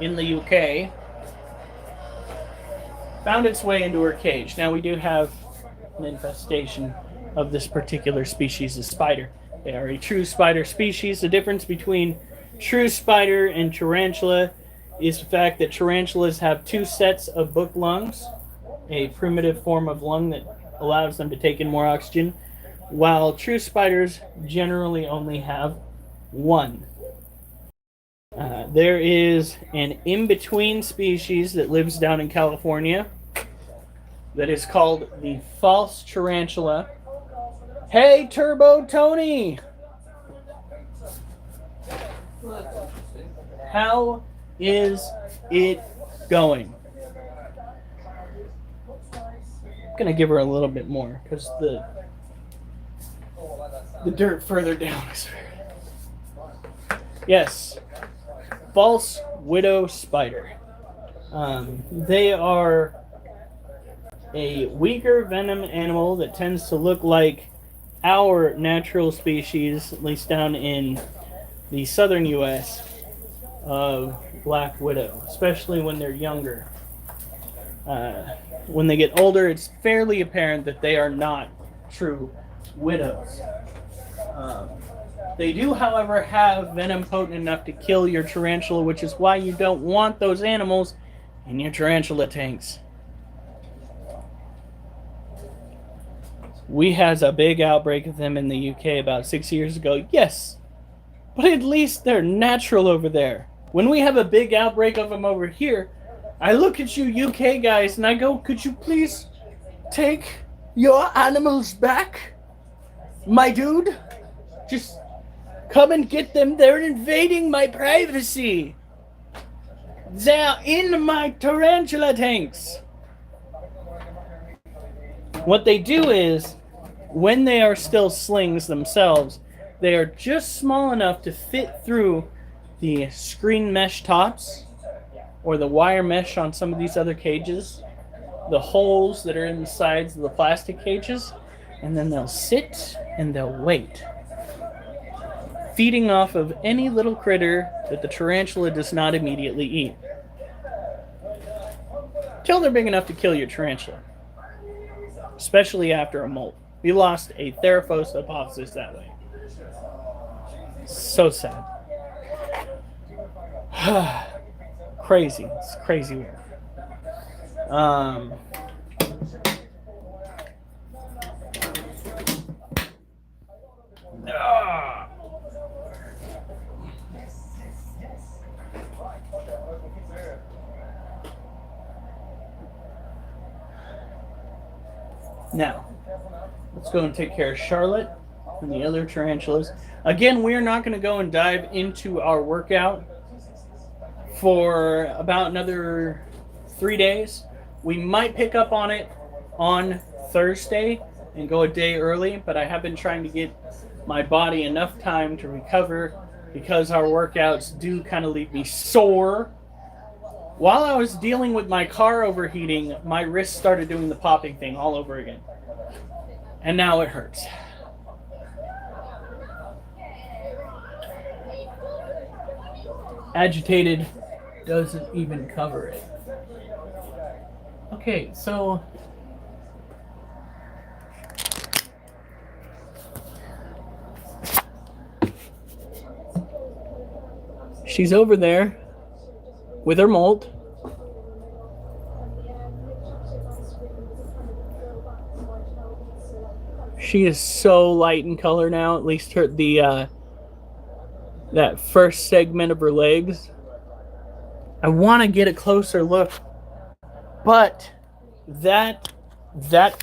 in the UK, found its way into her cage. Now, we do have an infestation of this particular species of spider. They are a true spider species. The difference between true spider and tarantula is the fact that tarantulas have 2 sets of book lungs, a primitive form of lung that allows them to take in more oxygen, while true spiders generally only have 1. There is an in-between species that lives down in California that is called the false tarantula. Hey, Turbo Tony! How is it going? I'm gonna give her a little bit more because the dirt further down is very... Yes, false widow spider. They are a weaker venom animal that tends to look like our natural species, at least down in the southern U.S., of black widow, especially when they're younger. when they get older, it's fairly apparent that they are not true widows. They do, however, have venom potent enough to kill your tarantula, which is why you don't want those animals in your tarantula tanks. We had a big outbreak of them in the UK about 6 years ago. Yes, but at least they're natural over there. When we have a big outbreak of them over here, I look at you UK guys and I go, could you please take your animals back? My dude? Just come and get them. They're invading my privacy. They're in my tarantula tanks. What they do is, when they are still slings themselves, they are just small enough to fit through the screen mesh tops or the wire mesh on some of these other cages, the holes that are in the sides of the plastic cages, and then they'll sit and they'll wait, feeding off of any little critter that the tarantula does not immediately eat, till they're big enough to kill your tarantula, especially after a molt. We lost a Theraphosa that way. So sad. Crazy. It's crazy weird. Now, let's go and take care of Charlotte and the other tarantulas. Again, we're not going to go and dive into our workout for about another 3 days. We might pick up on it on Thursday and go a day early, but I have been trying to get my body enough time to recover because our workouts do kind of leave me sore. While I was dealing with my car overheating, my wrist started doing the popping thing all over again. And now it hurts. Agitated doesn't even cover it. Okay, so she's over there with her molt. She is so light in color now, at least her that first segment of her legs. I want to get a closer look, but that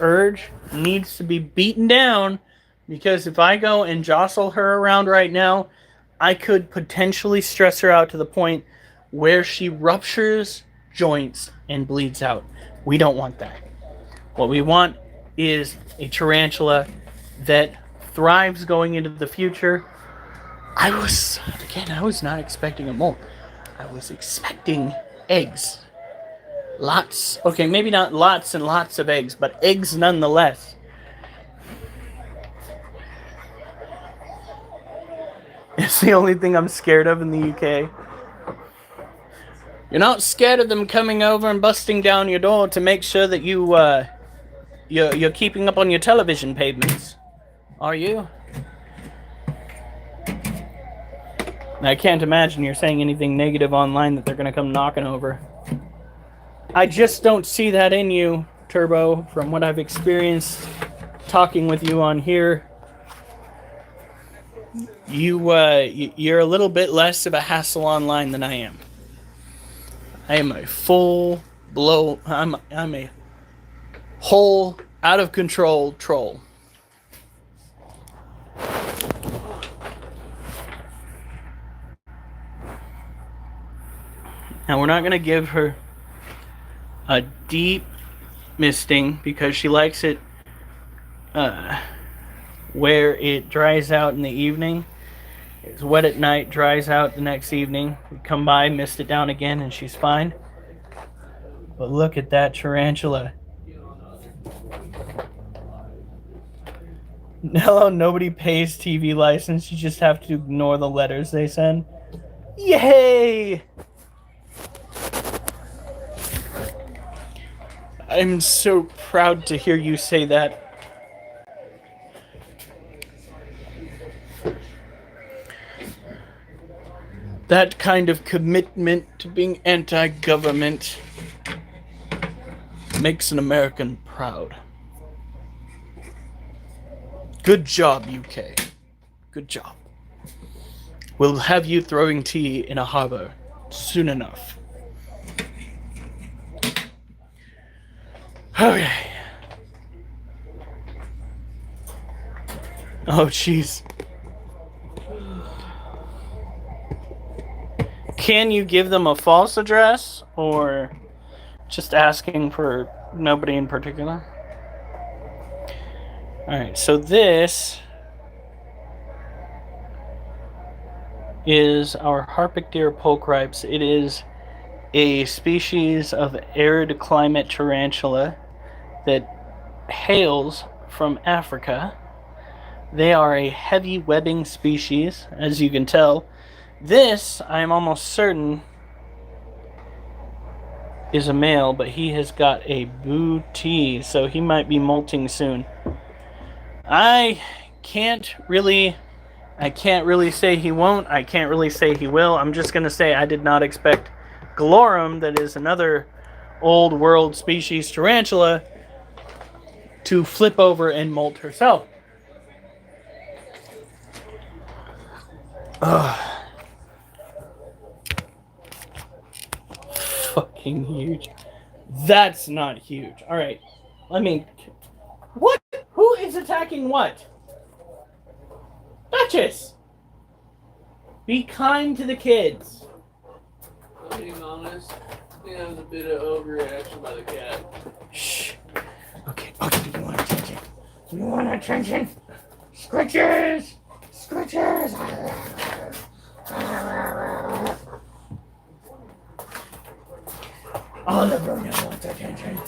urge needs to be beaten down, because if I go and jostle her around right now, I could potentially stress her out to the point where she ruptures joints and bleeds out. We don't want that. What we want is a tarantula that thrives going into the future. I was not expecting a molt. I was expecting eggs. Lots. Okay, maybe not lots and lots of eggs, but eggs nonetheless. It's the only thing I'm scared of in the UK. You're not scared of them coming over and busting down your door to make sure that you're keeping up on your television payments, are you? I can't imagine you're saying anything negative online that they're going to come knocking over. I just don't see that in you, Turbo, from what I've experienced talking with you on here. You're a little bit less of a hassle online than I am. I am a full blow. I'm a whole, out of control troll. Now, we're not going to give her a deep misting because she likes it where it dries out in the evening. It's wet at night, dries out the next evening. We come by, mist it down again, and she's fine. But look at that tarantula. Hello, nobody pays TV license. You just have to ignore the letters they send. Yay! I'm so proud to hear you say that. That kind of commitment to being anti-government makes an American proud. Good job, UK. Good job. We'll have you throwing tea in a harbor soon enough. Okay. Oh, jeez. Can you give them a false address, or just asking for nobody in particular? Alright, so this is our Harpic deer pulchripes. It is a species of arid climate tarantula that hails from Africa. They are a heavy webbing species, as you can tell. This, I am almost certain, is a male, but he has got a booty, so he might be molting soon. I can't really say he won't. I can't really say he will. I'm just going to say I did not expect Galorum, that is another old world species tarantula, to flip over and molt herself. Ugh. Fucking huge. That's not huge. Alright. What? Who is attacking what? Duchess! Be kind to the kids. Being honest, I think that was a bit of overreaction by the cat. Shh. Okay, you want attention? You want attention? Scritches! Scritches! All the Bruno wants attention.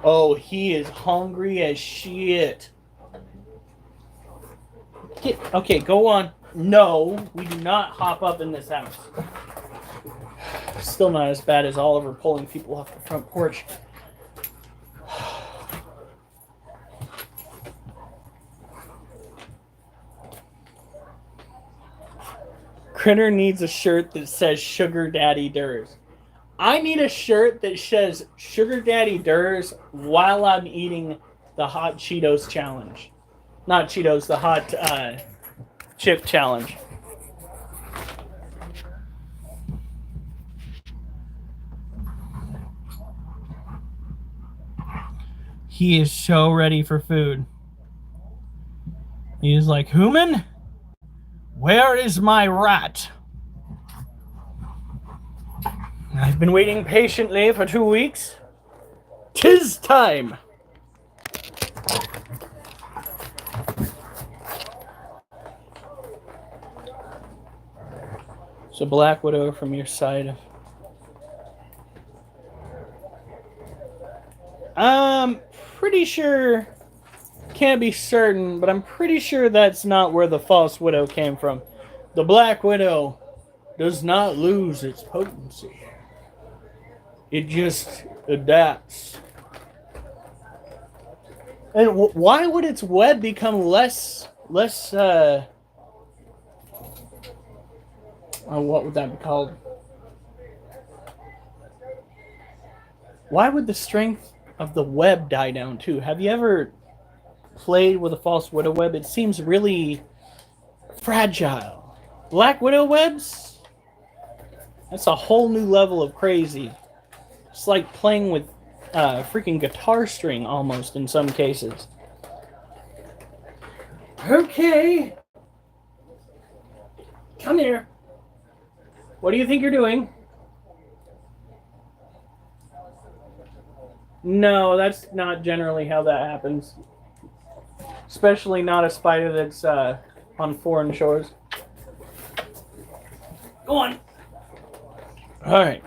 Oh, he is hungry as shit. Okay, go on. No, we do not hop up in this house. Still not as bad as Oliver pulling people off the front porch. Critter needs a shirt that says Sugar Daddy Durs. I need a shirt that says Sugar Daddy Durs while I'm eating the Hot Cheetos challenge. Not Cheetos, the hot chip challenge. He is so ready for food. He is like, Human, where is my rat? I've been waiting patiently for 2 weeks. 'Tis time. So Black Widow from your side. I'm pretty sure, can't be certain, but I'm pretty sure that's not where the false widow came from. The Black Widow does not lose its potency. It just adapts. And why would its web become less what would that be called? Why would the strength of the web die down too? Have you ever played with a false widow web? It seems really fragile. Black Widow webs? That's a whole new level of crazy. It's like playing with freaking guitar string almost in some cases. Okay. Come here. What do you think you're doing? No, that's not generally how that happens. Especially not a spider that's on foreign shores. Go on. All right.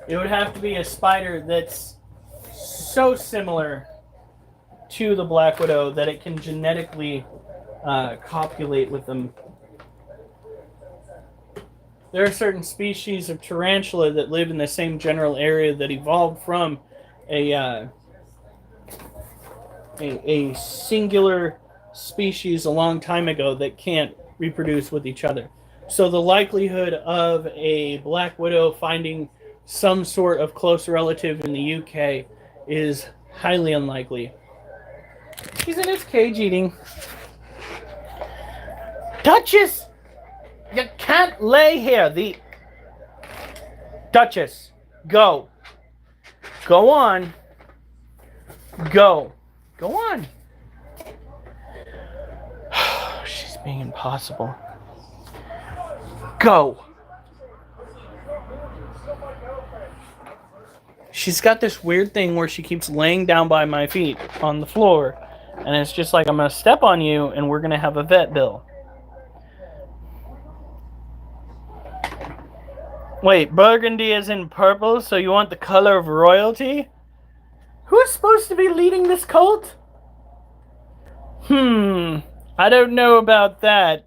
It would have to be a spider that's so similar to the black widow that it can genetically copulate with them. There are certain species of tarantula that live in the same general area that evolved from a singular species a long time ago that can't reproduce with each other. So the likelihood of a black widow finding some sort of close relative in the UK is highly unlikely. He's in his cage eating. Duchess! You can't lay here. The Duchess, go. Go on. Go. Go on. She's being impossible. Go. She's got this weird thing where she keeps laying down by my feet on the floor. And it's just like, I'm going to step on you and we're going to have a vet bill. Wait, burgundy is in purple, so you want the color of royalty? Who's supposed to be leading this cult? I don't know about that.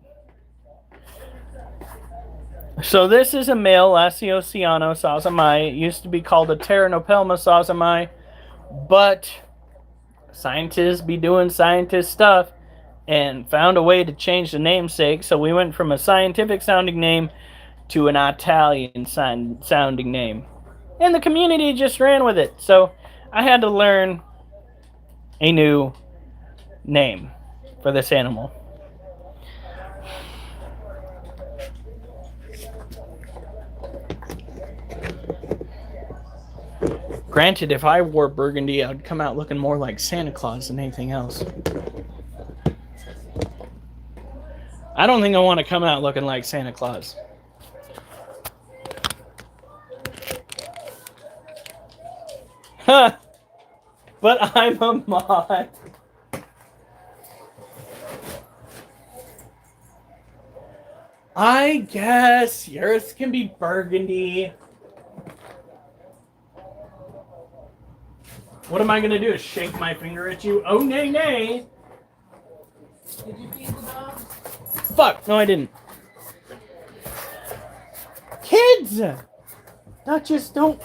So this is a male Lasiociano sazamai. It used to be called a Pteranopelma sazamai, but scientists be doing scientist stuff and found a way to change the namesake, so we went from a scientific sounding name to an Italian sounding name. And the community just ran with it. So I had to learn a new name for this animal. Granted, if I wore burgundy, I'd come out looking more like Santa Claus than anything else. I don't think I want to come out looking like Santa Claus. Huh. But I'm a mod. I guess yours can be burgundy. What am I going to do? Shake my finger at you? Oh, nay, nay. Did you feed the dogs? Fuck. No, I didn't. Kids! Duchess, don't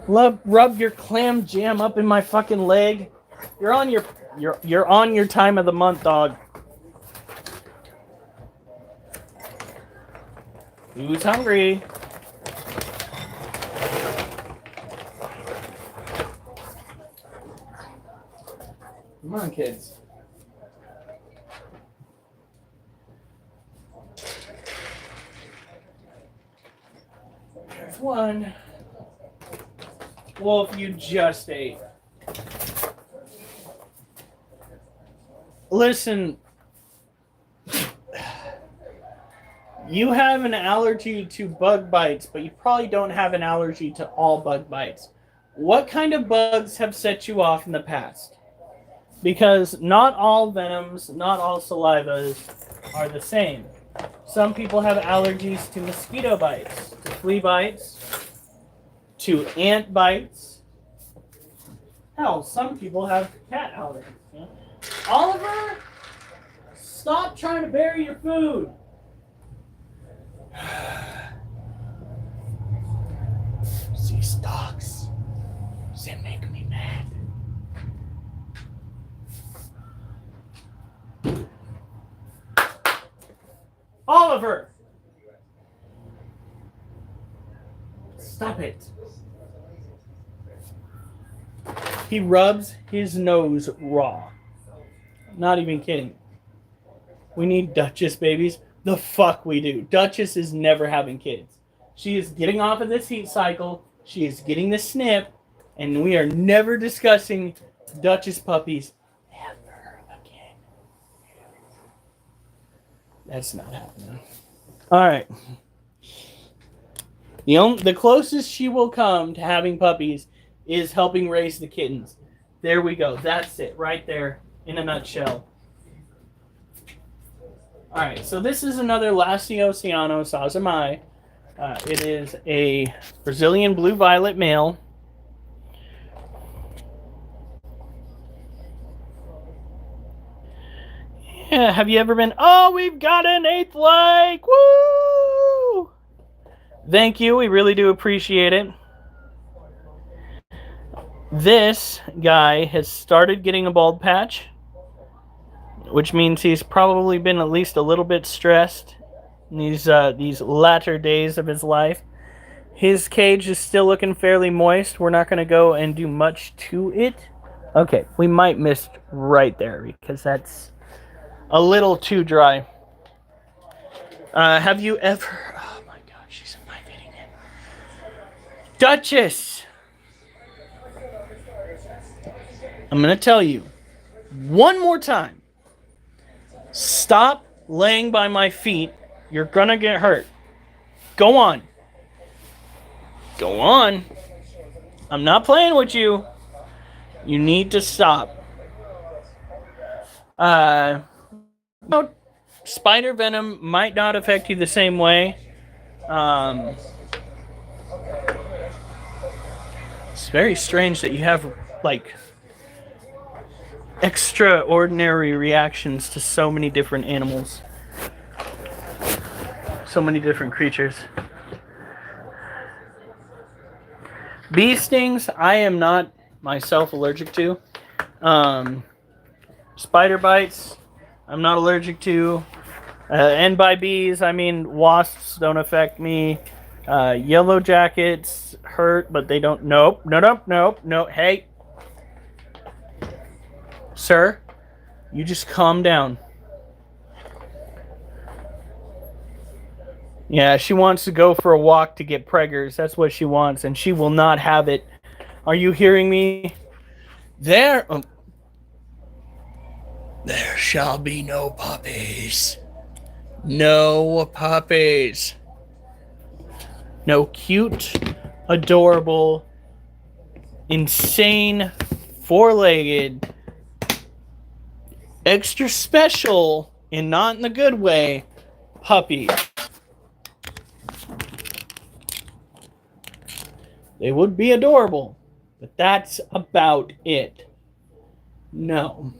rub your clam jam up in my fucking leg. You're on your time of the month, dog. Who's hungry? Come on, kids. There's one. Wolf, you just ate. Listen, you have an allergy to bug bites, but you probably don't have an allergy to all bug bites. What kind of bugs have set you off in the past? Because not all venoms, not all salivas are the same. Some people have allergies to mosquito bites, to flea bites, to ant bites. Hell, some people have cat allergies. Yeah? Oliver, stop trying to bury your food. These dogs, they make me mad. Oliver! Stop it. He rubs his nose raw. Not even kidding. We need Duchess babies. The fuck we do. Duchess is never having kids. She is getting off of this heat cycle. She is getting the snip. And we are never discussing Duchess puppies ever again. That's not happening. Alright. The closest she will come to having puppies is helping raise the kittens. There we go. That's it. Right there. In a nutshell. Alright, so this is another Lasiociano sazamai. It is a Brazilian blue-violet male. Yeah, have you ever been? Oh, we've got an 8th like. Woo! Thank you. We really do appreciate it. This guy has started getting a bald patch, which means he's probably been at least a little bit stressed in these latter days of his life. His cage is still looking fairly moist. We're not going to go and do much to it. Okay, we might miss right there because that's a little too dry. Have you ever... Oh my god, she's inviting it. Duchess! I'm going to tell you one more time. Stop laying by my feet. You're going to get hurt. Go on. Go on. I'm not playing with you. You need to stop. Spider venom might not affect you the same way. It's very strange that you have, like, extraordinary reactions to so many different animals. So many different creatures. Bee stings, I am not myself allergic to. Spider bites, I'm not allergic to. And by bees, I mean wasps don't affect me. Yellow jackets hurt, but they don't. Nope. No. Hey. Sir, you just calm down. Yeah, she wants to go for a walk to get preggers. That's what she wants, and she will not have it. Are you hearing me? There shall be no puppies. No puppies. No cute, adorable, insane, four-legged, extra special, and not in the good way, puppies. They would be adorable, but that's about it. No.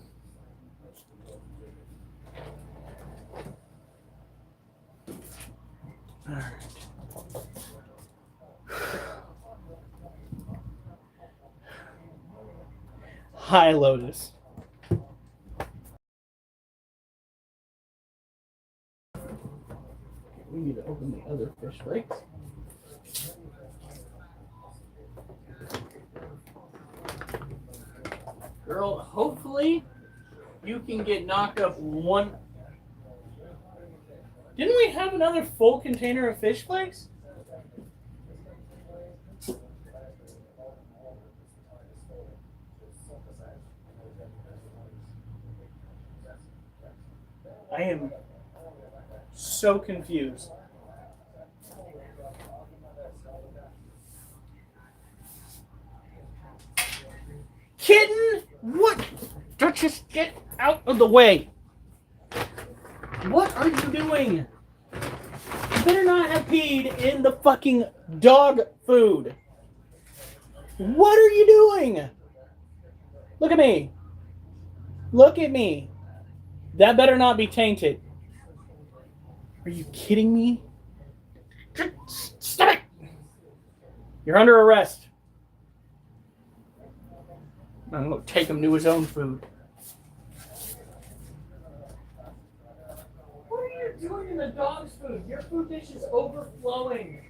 All right. Hi, Lotus. We need to open the other fish flakes. Girl, hopefully you can get knocked up one. Didn't we have another full container of fish flakes? I am so confused. Kitten? What? Duchess, get out of the way. What are you doing? You better not have peed in the fucking dog food. What are you doing? Look at me. Look at me. That better not be tainted. Are you kidding me? Stop it! You're under arrest. I'm going to take him to his own food. What are you doing in the dog's food? Your food dish is overflowing.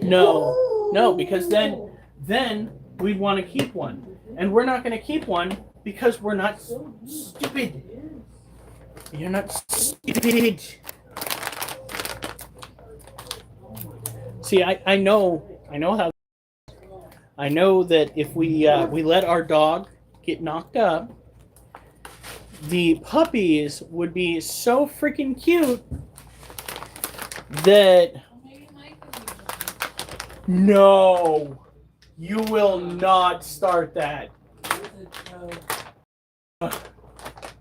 No, because then we'd want to keep one. And we're not going to keep one because we're not stupid. You're not stupid. See, I know how. I know that if we let our dog get knocked up, the puppies would be so freaking cute that... No, you will not start that.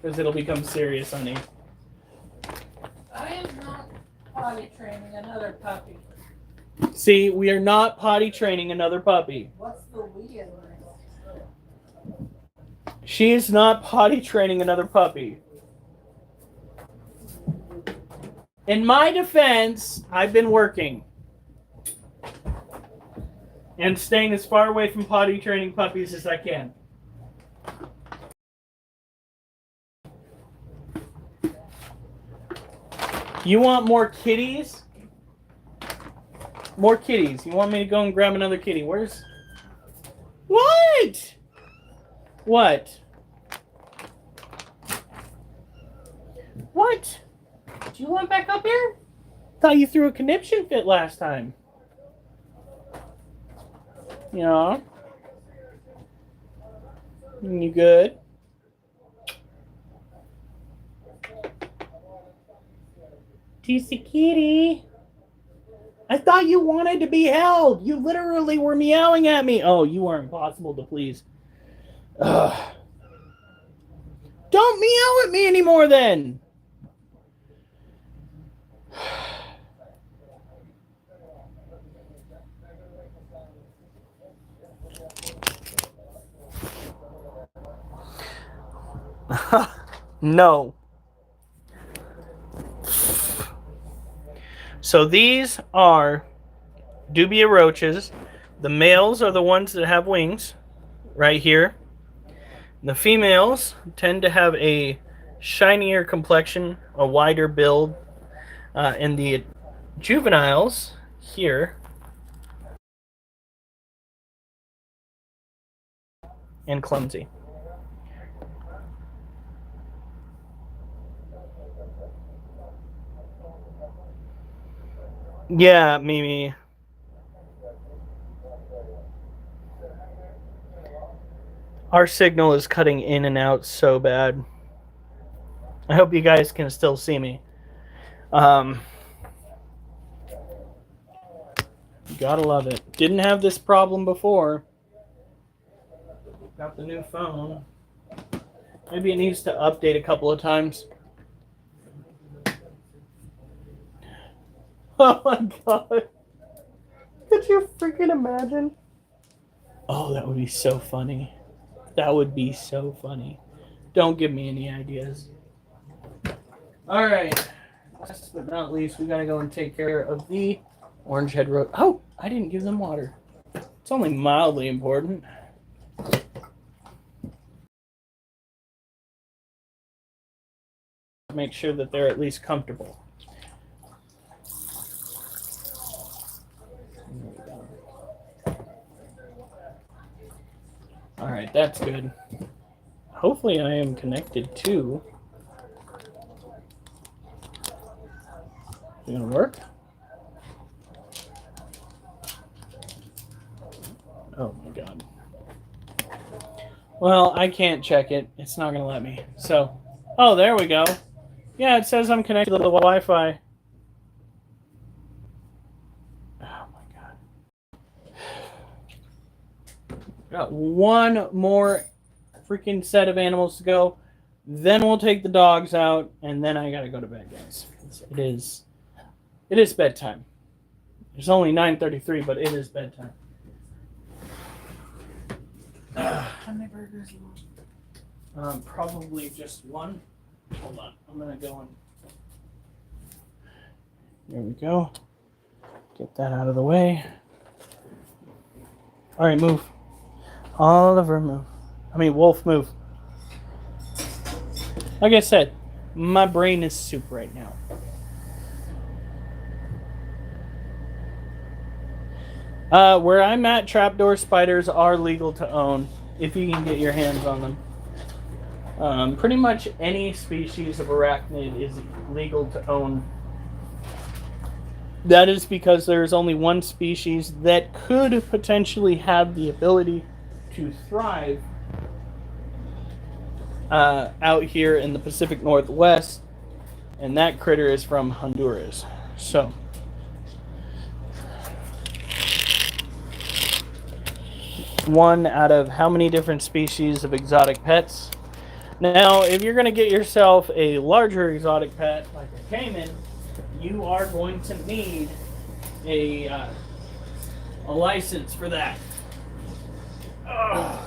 because it'll become serious, honey. I am not potty training another puppy. See, we are not potty training another puppy. What's the we in this? She is not potty training another puppy. In my defense, I've been working. And staying as far away from potty training puppies as I can. You want more kitties? More kitties. You want me to go and grab another kitty? Where's... What? What? What? Do you want back up here? Thought you threw a conniption fit last time. You know? You good? Teasy kitty. I thought you wanted to be held. You literally were meowing at me. Oh, you are impossible to please. Ugh. Don't meow at me anymore then. No. So these are dubia roaches. The males are the ones that have wings right here. The females tend to have a shinier complexion, a wider build, and the juveniles here and clumsy. Yeah, Mimi. Our signal is cutting in and out so bad. I hope you guys can still see me. Gotta love it. Didn't have this problem before. Got the new phone. Maybe it needs to update a couple of times. Oh my god. Could you freaking imagine? Oh, that would be so funny. That would be so funny. Don't give me any ideas. Alright. Last but not least, we gotta go and take care of the orange head roach. Oh, I didn't give them water. It's only mildly important. Make sure that they're at least comfortable. Alright, that's good. Hopefully I am connected to... Is it gonna work? Oh my god. Well, I can't check it. It's not gonna let me. So, oh, there we go. Yeah, it says I'm connected to the Wi-Fi. Got one more freaking set of animals to go. Then we'll take the dogs out, and then I gotta go to bed, guys. It is bedtime. It's only 9:33, but it is bedtime. How many burgers you want? Probably just one. Hold on, I'm gonna go and... There we go. Get that out of the way. All right, move. Oliver, move. Wolf, move. Like I said, my brain is soup right now. Where I'm at, trapdoor spiders are legal to own if you can get your hands on them. Pretty much any species of arachnid is legal to own. That is because there is only one species that could potentially have the ability to thrive out here in the Pacific Northwest, and that critter is from Honduras. So, one out of how many different species of exotic pets? Now, if you're going to get yourself a larger exotic pet like a caiman, you are going to need a license for that. Ugh.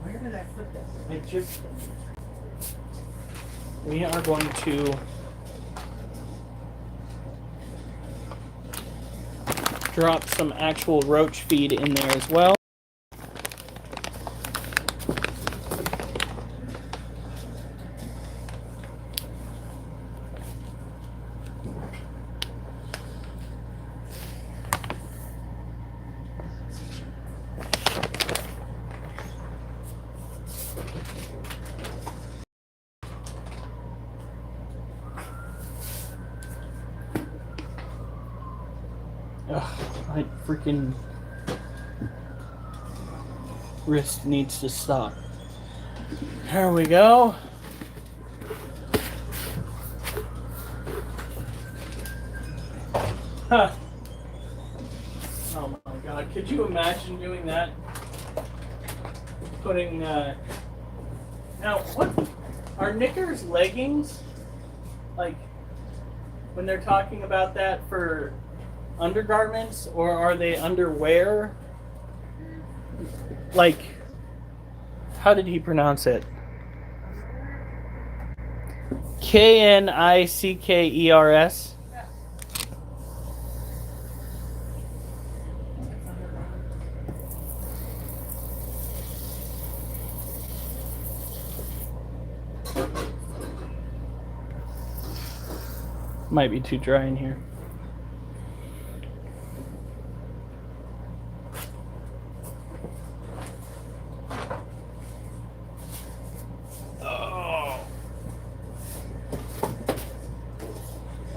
Where did I put this? We are going to drop some actual roach feed in there as well. Ugh, my freaking wrist needs to stop. There we go. Huh. Oh my god, could you imagine doing that? Putting, now, what, are knickers leggings? Like, when they're talking about that for undergarments, or are they underwear? Like, how did he pronounce it? Knickers? Might be too dry in here.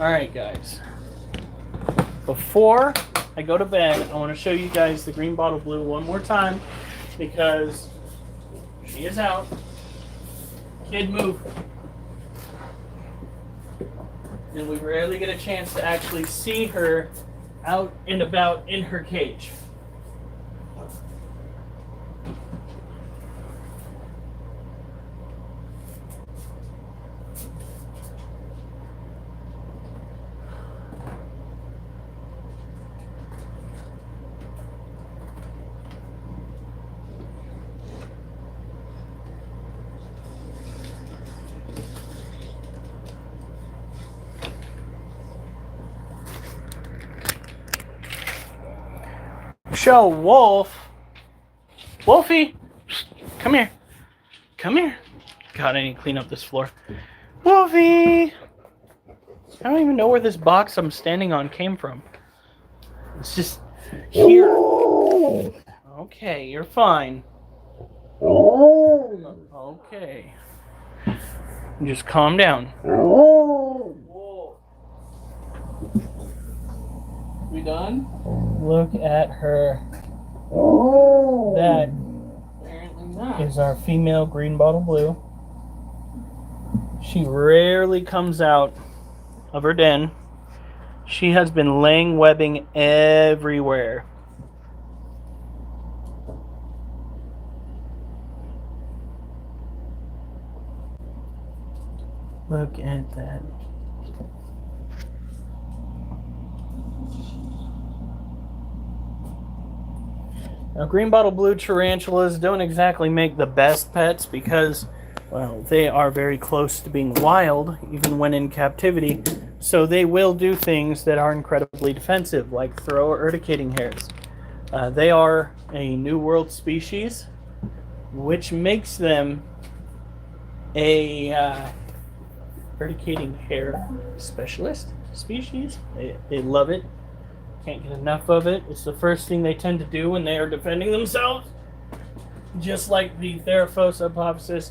Alright guys, before I go to bed, I want to show you guys the green bottle blue one more time because she is out. Kid, move. And we rarely get a chance to actually see her out and about in her cage. Show Wolf. Wolfie, come here. Come here. God, I need to clean up this floor. Wolfie! I don't even know where this box I'm standing on came from. It's just here. Okay, you're fine. Okay. Just calm down. We done? Look at her. That Apparently not. is our female green bottle blue. She rarely comes out of her den. She has been laying webbing everywhere. Look at that. Now, green bottle blue tarantulas don't exactly make the best pets because, well, they are very close to being wild, even when in captivity. So they will do things that are incredibly defensive, like throw urticating hairs. They are a New World species, which makes them a urticating hair specialist species. They love it. Can't get enough of it. It's the first thing they tend to do when they are defending themselves. Just like the Theraphos apophysis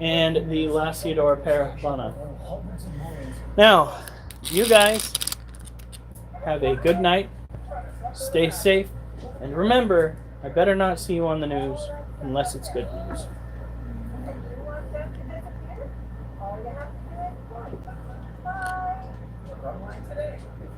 and the Lasiodora parabana. Now, you guys have a good night. Stay safe. And remember, I better not see you on the news unless it's good news.